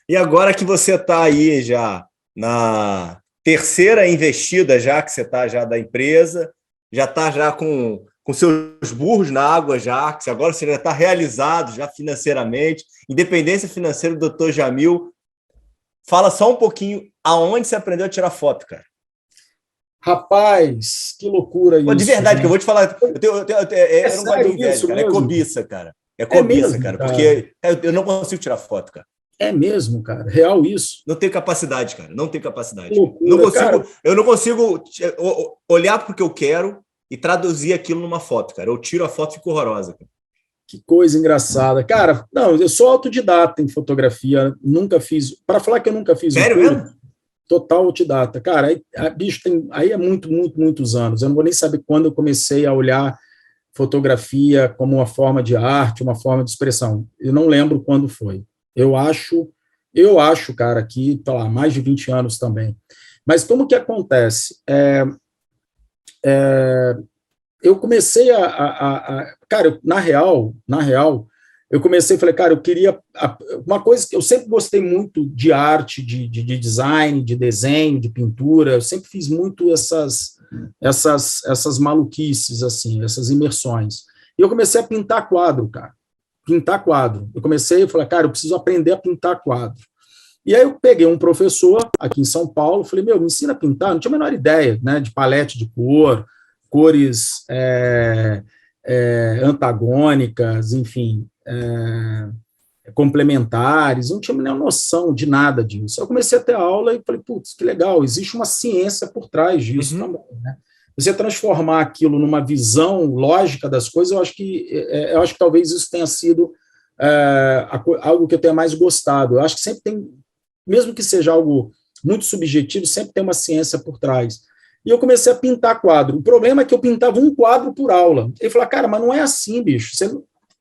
E agora que você está aí já na terceira investida, já que você está já da empresa, já está já com seus burros na água já, que agora você já está realizado já financeiramente, independência financeira do Dr. Jamil. Fala só um pouquinho aonde você aprendeu a tirar foto, cara. Rapaz, que loucura isso. De verdade, né? Que eu vou te falar. Eu não gosto de inveja, cara. Mesmo? É cobiça, cara. É cobiça, mesmo, cara. Porque eu não consigo tirar foto, cara. É mesmo, cara. Real isso. Não tenho capacidade, cara. Não tenho capacidade. Loucura, eu não consigo olhar para o que eu quero e traduzir aquilo numa foto, cara. Eu tiro a foto e fico horrorosa, cara. Que coisa engraçada. Cara, não, eu sou autodidata em fotografia, nunca fiz. Para falar que eu nunca fiz. Sério mesmo? Total autodidata. Cara, bicho, aí é muitos anos. Eu não vou nem saber quando eu comecei a olhar fotografia como uma forma de arte, uma forma de expressão. Eu não lembro quando foi. Eu acho, cara, que, sei lá, mais de 20 anos também. Mas como que acontece? Eu comecei cara, na real, eu comecei, falei, cara, eu queria, uma coisa que eu sempre gostei muito de arte, de design, de desenho, de pintura, eu sempre fiz muito essas essas maluquices, assim, essas imersões. E eu comecei a pintar quadro, cara. Pintar quadro. Eu falei, cara, eu preciso aprender a pintar quadro. E aí eu peguei um professor aqui em São Paulo, falei, me ensina a pintar. Não tinha a menor ideia, né, de palete de cor, cores antagônicas, enfim, complementares, não tinha a menor noção de nada disso. Eu comecei a ter aula e falei, putz, que legal, existe uma ciência por trás disso também, né? Você transformar aquilo numa visão lógica das coisas, eu acho que talvez isso tenha sido algo que eu tenha mais gostado. Eu acho que sempre tem, mesmo que seja algo muito subjetivo, sempre tem uma ciência por trás. E eu comecei a pintar quadro. O problema é que eu pintava um quadro por aula. Ele falou, cara, mas não é assim, bicho.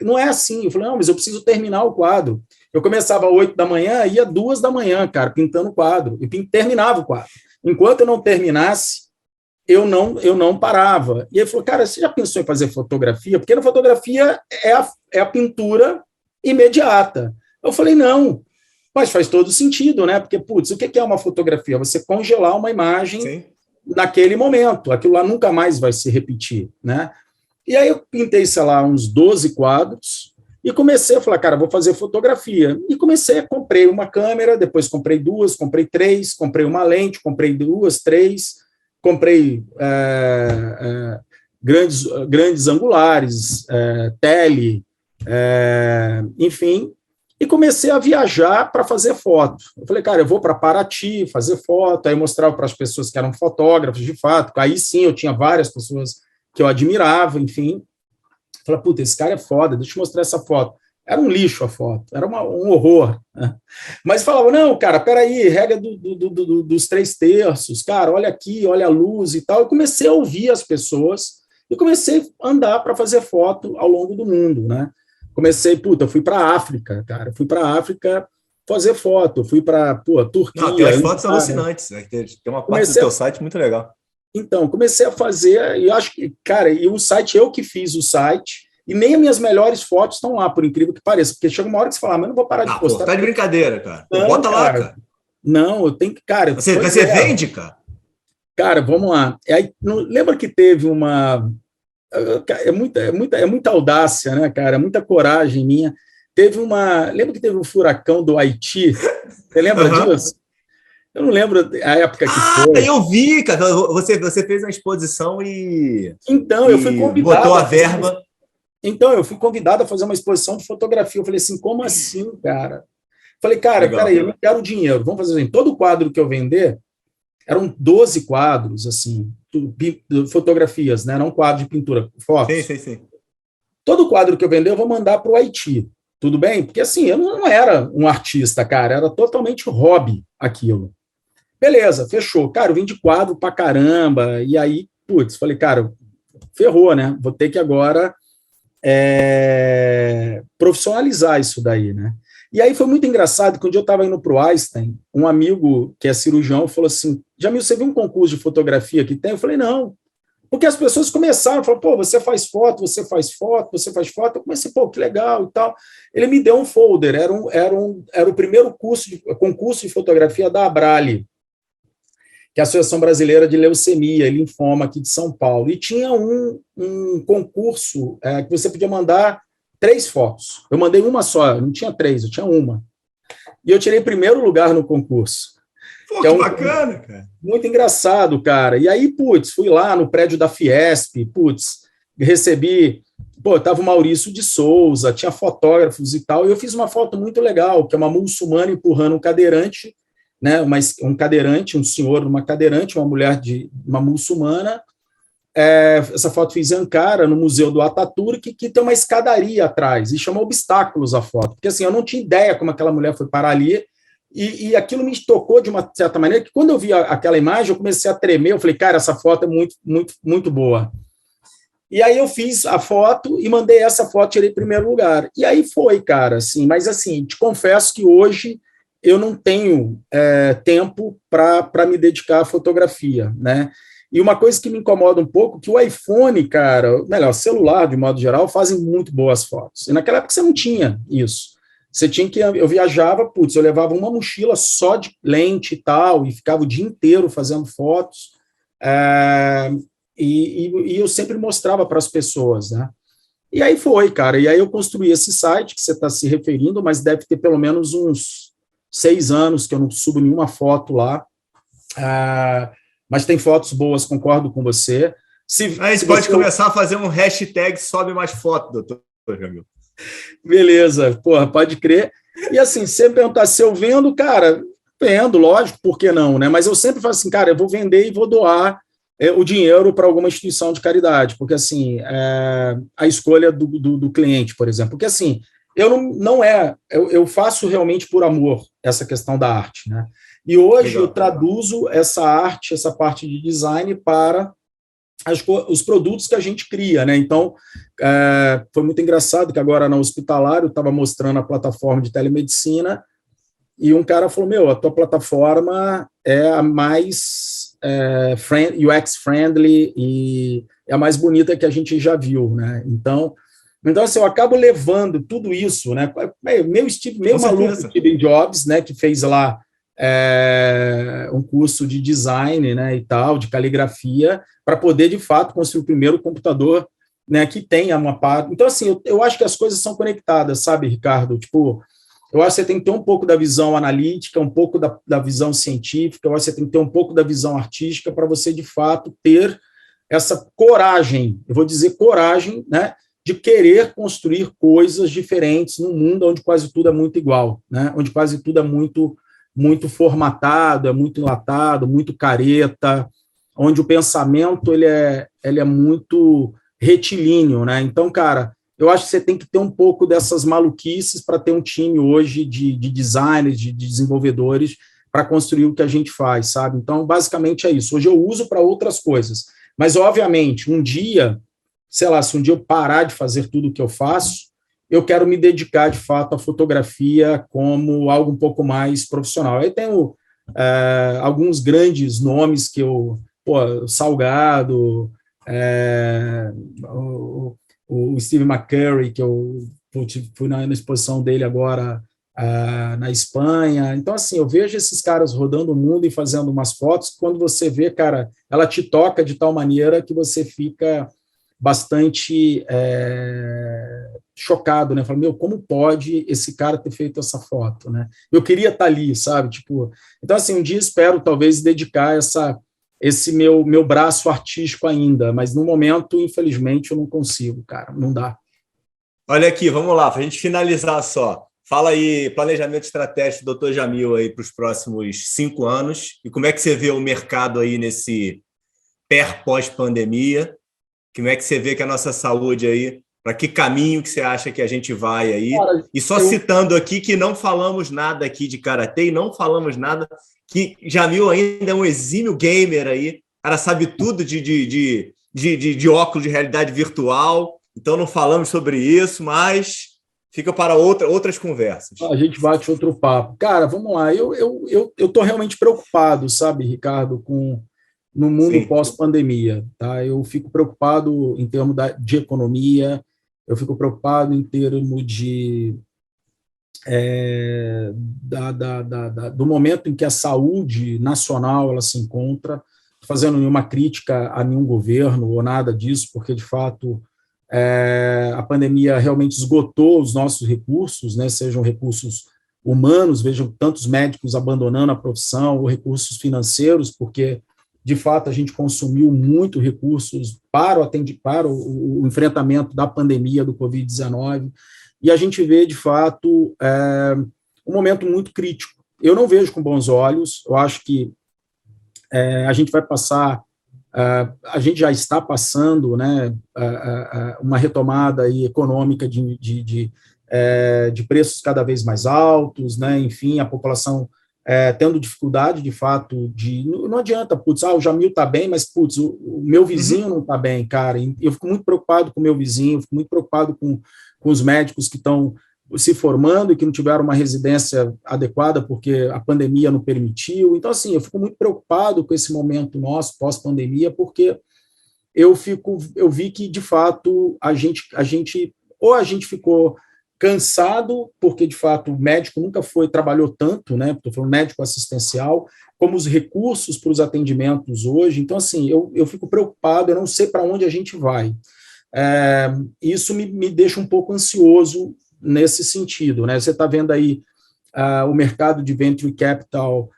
Não é assim. Eu falei, não, mas eu preciso terminar o quadro. Eu começava às 8 da manhã, ia às 2 da manhã, cara, pintando o quadro. E terminava o quadro. Enquanto eu não terminasse, eu não parava. E ele falou, cara, você já pensou em fazer fotografia? Porque na fotografia é a pintura imediata. Eu falei, não. Mas faz todo sentido, né? Porque, putz, o que é uma fotografia? Você congelar uma imagem. Sim. Naquele momento, aquilo lá nunca mais vai se repetir, né? E aí eu pintei, sei lá, uns 12 quadros e comecei a falar, cara, vou fazer fotografia. E comprei uma câmera, depois comprei 2, comprei 3, comprei uma lente, comprei 2, 3, comprei grandes angulares, tele, enfim, e comecei a viajar para fazer foto. Eu falei, cara, eu vou para Paraty fazer foto, aí eu mostrava para as pessoas que eram fotógrafos, de fato, aí sim eu tinha várias pessoas que eu admirava, enfim. Eu falei, puta, esse cara é foda, deixa eu mostrar essa foto. Era um lixo a foto, era um horror. Né? Mas falava, não, cara, peraí, regra dos 3/3, cara, olha aqui, olha a luz e tal. Eu comecei a ouvir as pessoas e comecei a andar para fazer foto ao longo do mundo, né? Eu fui para a África, cara. Fui para a África fazer foto. Fui para Turquia. Não, tem as fotos alucinantes. Né? Tem uma parte do teu site muito legal. Então, comecei a fazer, e acho que, cara, e o site, eu que fiz o site, e nem as minhas melhores fotos estão lá, por incrível que pareça, porque chega uma hora que você fala, mas eu não vou parar de postar. Tá de brincadeira, cara. Não, bota lá, cara. Não, eu tenho que, cara. Você vende, cara? Cara, vamos lá. Aí, lembra que teve uma. É muita audácia, né, cara? É muita coragem minha. Lembra que teve um furacão do Haiti? Você lembra disso? Eu não lembro a época que foi. Eu vi, cara. Você fez uma exposição e. Então, eu fui convidado. Botou a verba. Então, eu fui convidado a fazer uma exposição de fotografia. Eu falei assim, como assim, cara? Falei, cara, legal, peraí, eu não quero dinheiro. Vamos fazer assim, todo quadro que eu vender, eram 12 quadros, assim, fotografias, né? Era um quadro de pintura, fotos. Sim. Todo quadro que eu vender, eu vou mandar para o Haiti. Tudo bem? Porque, assim, eu não era um artista, cara. Era totalmente hobby aquilo. Beleza, fechou. Cara, eu vim de quadro pra caramba. E aí, putz, falei, cara, ferrou, né? Vou ter que agora profissionalizar isso daí, né? E aí foi muito engraçado que um dia eu estava indo para o Einstein, um amigo que é cirurgião falou assim, Jamil, você viu um concurso de fotografia que tem? Eu falei, não. Porque as pessoas começaram a falar, pô, você faz foto. Eu comecei, pô, que legal e tal. Ele me deu um folder, era o primeiro concurso de fotografia da Abrale, que é a Associação Brasileira de Leucemia e Linfoma aqui de São Paulo. E tinha um concurso que você podia mandar 3 fotos. Eu mandei uma só, eu não tinha 3, eu tinha uma. E eu tirei primeiro lugar no concurso. Pô, que bacana, cara. Muito engraçado, cara. E aí, putz, fui lá no prédio da Fiesp, recebi... Pô, tava o Maurício de Souza, tinha fotógrafos e tal, e eu fiz uma foto muito legal, que é uma muçulmana empurrando um cadeirante, né, um cadeirante, um senhor numa cadeirante, uma mulher uma muçulmana. Essa foto fiz em Ankara, no Museu do Ataturk, que tem uma escadaria atrás, e chama Obstáculos a foto, porque assim, eu não tinha ideia como aquela mulher foi parar ali, e aquilo me tocou de uma certa maneira, que quando eu vi aquela imagem, eu comecei a tremer, eu falei, cara, essa foto é muito, muito, muito boa. E aí eu fiz a foto e mandei essa foto, tirei em primeiro lugar. E aí foi, cara, assim, mas assim, te confesso que hoje eu não tenho tempo para me dedicar à fotografia, né? E uma coisa que me incomoda um pouco, que o iPhone, cara, melhor, celular, de modo geral, fazem muito boas fotos. E naquela época você não tinha isso. Você tinha que... Eu viajava, eu levava uma mochila só de lente e tal, e ficava o dia inteiro fazendo fotos. E eu sempre mostrava para as pessoas, né? E aí foi, cara. E aí eu construí esse site que você está se referindo, mas deve ter pelo menos uns 6 anos que eu não subo nenhuma foto lá. Mas tem fotos boas, concordo com você. A gente pode começar a fazer um hashtag sobe mais foto, doutor Jamil. Beleza, porra, pode crer. E assim, você perguntar se eu vendo, cara, vendo, lógico, por que não, né? Mas eu sempre falo assim, cara, eu vou vender e vou doar o dinheiro para alguma instituição de caridade, porque assim, a escolha do cliente, por exemplo, porque assim, eu faço realmente por amor essa questão da arte, né? E hoje eu traduzo essa arte, essa parte de design para os produtos que a gente cria, né? Então, foi muito engraçado que agora na Hospitalar eu estava mostrando a plataforma de telemedicina e um cara falou, a tua plataforma é a mais UX friendly e é a mais bonita que a gente já viu, né? Então assim, eu acabo levando tudo isso, né? Meio maluco, Steve Jobs, né? Que fez lá um curso de design, né, e tal, de caligrafia, para poder, de fato, construir o primeiro computador, né, que tenha uma parte. Então, assim, eu acho que as coisas são conectadas, sabe, Ricardo? Tipo, eu acho que você tem que ter um pouco da visão analítica, um pouco da visão científica, eu acho que você tem que ter um pouco da visão artística para você, de fato, ter essa coragem, eu vou dizer coragem, né, de querer construir coisas diferentes num mundo onde quase tudo é muito igual, né, onde quase tudo é muito formatado, é muito enlatado, muito careta, onde o pensamento ele é muito retilíneo, né? Então, cara, eu acho que você tem que ter um pouco dessas maluquices para ter um time hoje de designers, de desenvolvedores, para construir o que a gente faz, sabe? Então, basicamente é isso. Hoje eu uso para outras coisas, mas, obviamente, um dia, sei lá, se um dia eu parar de fazer tudo o que eu faço, eu quero me dedicar, de fato, à fotografia como algo um pouco mais profissional. Aí tenho alguns grandes nomes que Salgado, o Steve McCurry, que eu fui na exposição dele agora na Espanha. Então, assim, eu vejo esses caras rodando o mundo e fazendo umas fotos, quando você vê, cara, ela te toca de tal maneira que você fica bastante chocado, né? Fala, como pode esse cara ter feito essa foto, né? Eu queria estar ali, sabe? Tipo, então, assim, um dia espero talvez dedicar esse meu braço artístico ainda, mas no momento, infelizmente, eu não consigo, cara, não dá. Olha aqui, vamos lá, para a gente finalizar só. Fala aí, planejamento estratégico do Dr. Jamil aí para os próximos 5 anos e como é que você vê o mercado aí nesse pós-pandemia? Como é que você vê que a nossa saúde aí, para que caminho que você acha que a gente vai aí? Cara, e só citando aqui que não falamos nada aqui de karatê e não falamos nada que Jamil ainda é um exímio gamer aí, o cara sabe tudo de óculos de realidade virtual, então não falamos sobre isso, mas fica para outras conversas. A gente bate outro papo. Cara, vamos lá, eu estou realmente preocupado, sabe, Ricardo, no mundo pós-pandemia, tá? Eu fico preocupado em termos de economia, eu fico preocupado em termos do momento em que a saúde nacional ela se encontra, fazendo nenhuma crítica a nenhum governo ou nada disso, porque, de fato, a pandemia realmente esgotou os nossos recursos, né? Sejam recursos humanos, vejam tantos médicos abandonando a profissão, ou recursos financeiros, porque de fato, a gente consumiu muito recursos para o enfrentamento da pandemia do Covid-19, e a gente vê, de fato, um momento muito crítico. Eu não vejo com bons olhos, eu acho que a gente vai passar, a gente já está passando, né, uma retomada aí econômica de preços cada vez mais altos, né, enfim, a população tendo dificuldade, de fato, não adianta, o Jamil está bem, mas, o meu vizinho não está bem, cara, eu fico muito preocupado com o meu vizinho, fico muito preocupado com os médicos que estão se formando e que não tiveram uma residência adequada porque a pandemia não permitiu. Então, assim, eu fico muito preocupado com esse momento nosso, pós-pandemia, porque eu vi que, de fato, a gente ficou cansado, porque, de fato, o médico nunca trabalhou tanto, né? Estou falando médico assistencial, como os recursos para os atendimentos hoje. Então, assim, eu fico preocupado, eu não sei para onde a gente vai. Isso me deixa um pouco ansioso nesse sentido, né? Você está vendo aí o mercado de venture capital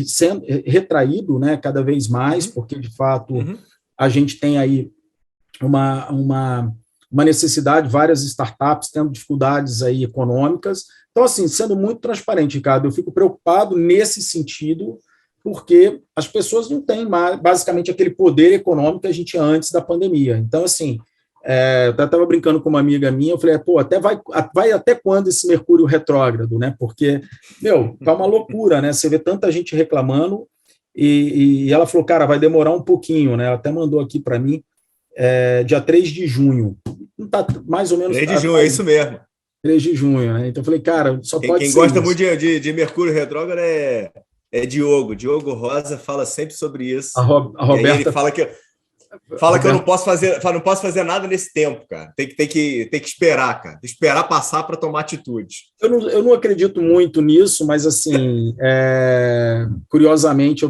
sendo retraído, né, cada vez mais, porque, de fato, a gente tem aí uma necessidade, várias startups tendo dificuldades aí econômicas. Então, assim, sendo muito transparente, Ricardo, eu fico preocupado nesse sentido, porque as pessoas não têm mais, basicamente, aquele poder econômico que a gente tinha antes da pandemia. Então, assim, eu estava brincando com uma amiga minha, eu falei, pô, vai até quando esse Mercúrio retrógrado, né? Porque, tá uma loucura, né? Você vê tanta gente reclamando, e ela falou, cara, vai demorar um pouquinho, né? Ela até mandou aqui para mim, dia 3 de junho. Tá mais ou menos... 3 de junho, é isso mesmo. 3 de junho, né? Então, eu falei, cara, só pode quem ser gosta isso. muito de Mercúrio retrógrado é Diogo. Diogo Rosa fala sempre sobre isso. A Roberta... E aí ele fala que eu não posso fazer nada nesse tempo, cara. Tem que esperar, cara. Esperar passar para tomar atitude. Eu não acredito muito nisso, mas, assim, curiosamente,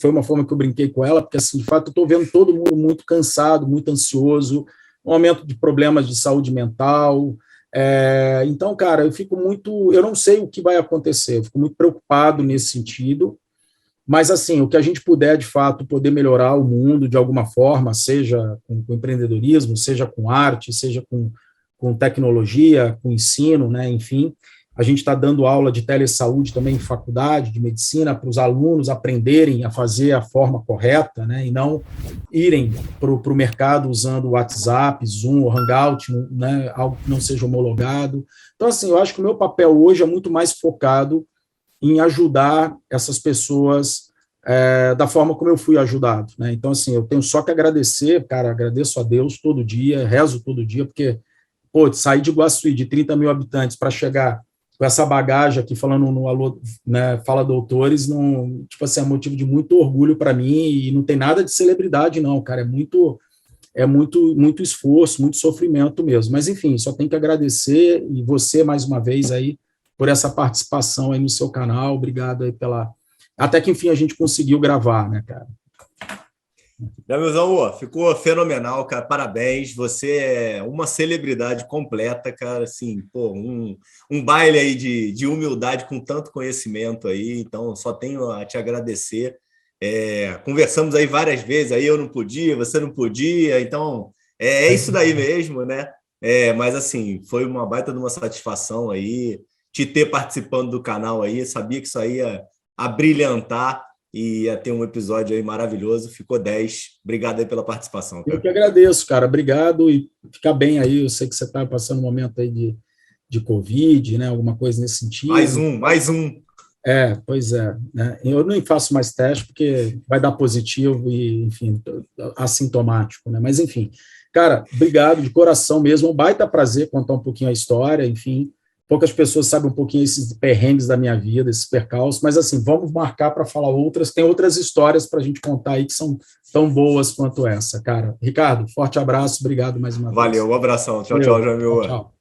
foi uma forma que eu brinquei com ela, porque, assim, de fato, eu estou vendo todo mundo muito cansado, muito ansioso, um aumento de problemas de saúde mental. Então, cara, eu não sei o que vai acontecer, eu fico muito preocupado nesse sentido, mas, assim, o que a gente puder, de fato, poder melhorar o mundo de alguma forma, seja com empreendedorismo, seja com arte, seja com tecnologia, com ensino, né, enfim, a gente está dando aula de telesaúde também em faculdade, de medicina, para os alunos aprenderem a fazer a forma correta, né, e não irem para o mercado usando WhatsApp, Zoom, Hangout, né, algo que não seja homologado. Então, assim, eu acho que o meu papel hoje é muito mais focado em ajudar essas pessoas da forma como eu fui ajudado, né? Então, assim, eu tenho só que agradecer, cara, agradeço a Deus todo dia, rezo todo dia, porque, sair de Iguaçu, de 30 mil habitantes, para chegar com essa bagagem aqui, falando no Alô, né, Fala Doutores, não, tipo assim, é motivo de muito orgulho para mim, e não tem nada de celebridade, não, cara, é muito esforço, muito sofrimento mesmo. Mas, enfim, só tenho que agradecer, e você, mais uma vez, aí, por essa participação aí no seu canal, obrigado aí até que, enfim, a gente conseguiu gravar, né, cara? Gamilzão, ficou fenomenal, cara, parabéns, você é uma celebridade completa, cara, assim, um baile aí de humildade com tanto conhecimento aí, então só tenho a te agradecer. Conversamos aí várias vezes, aí eu não podia, você não podia, então é isso daí mesmo, né? Mas, assim, foi uma baita de uma satisfação aí, te ter participando do canal aí, sabia que isso aí ia abrilhantar e ia ter um episódio aí maravilhoso, ficou 10. Obrigado aí pela participação, cara. Eu que agradeço, cara, obrigado, e fica bem aí, eu sei que você está passando um momento aí de Covid, né, alguma coisa nesse sentido. Mais um. Pois é, né? Eu nem faço mais teste, porque vai dar positivo e, enfim, assintomático, né, mas, enfim, cara, obrigado de coração mesmo, um baita prazer contar um pouquinho a história, enfim, poucas pessoas sabem um pouquinho esses perrengues da minha vida, esses percalços, mas, assim, vamos marcar para falar tem outras histórias para a gente contar aí que são tão boas quanto essa, cara. Ricardo, forte abraço, obrigado mais uma vez. Valeu, um abração. Tchau, Jamil. Tchau.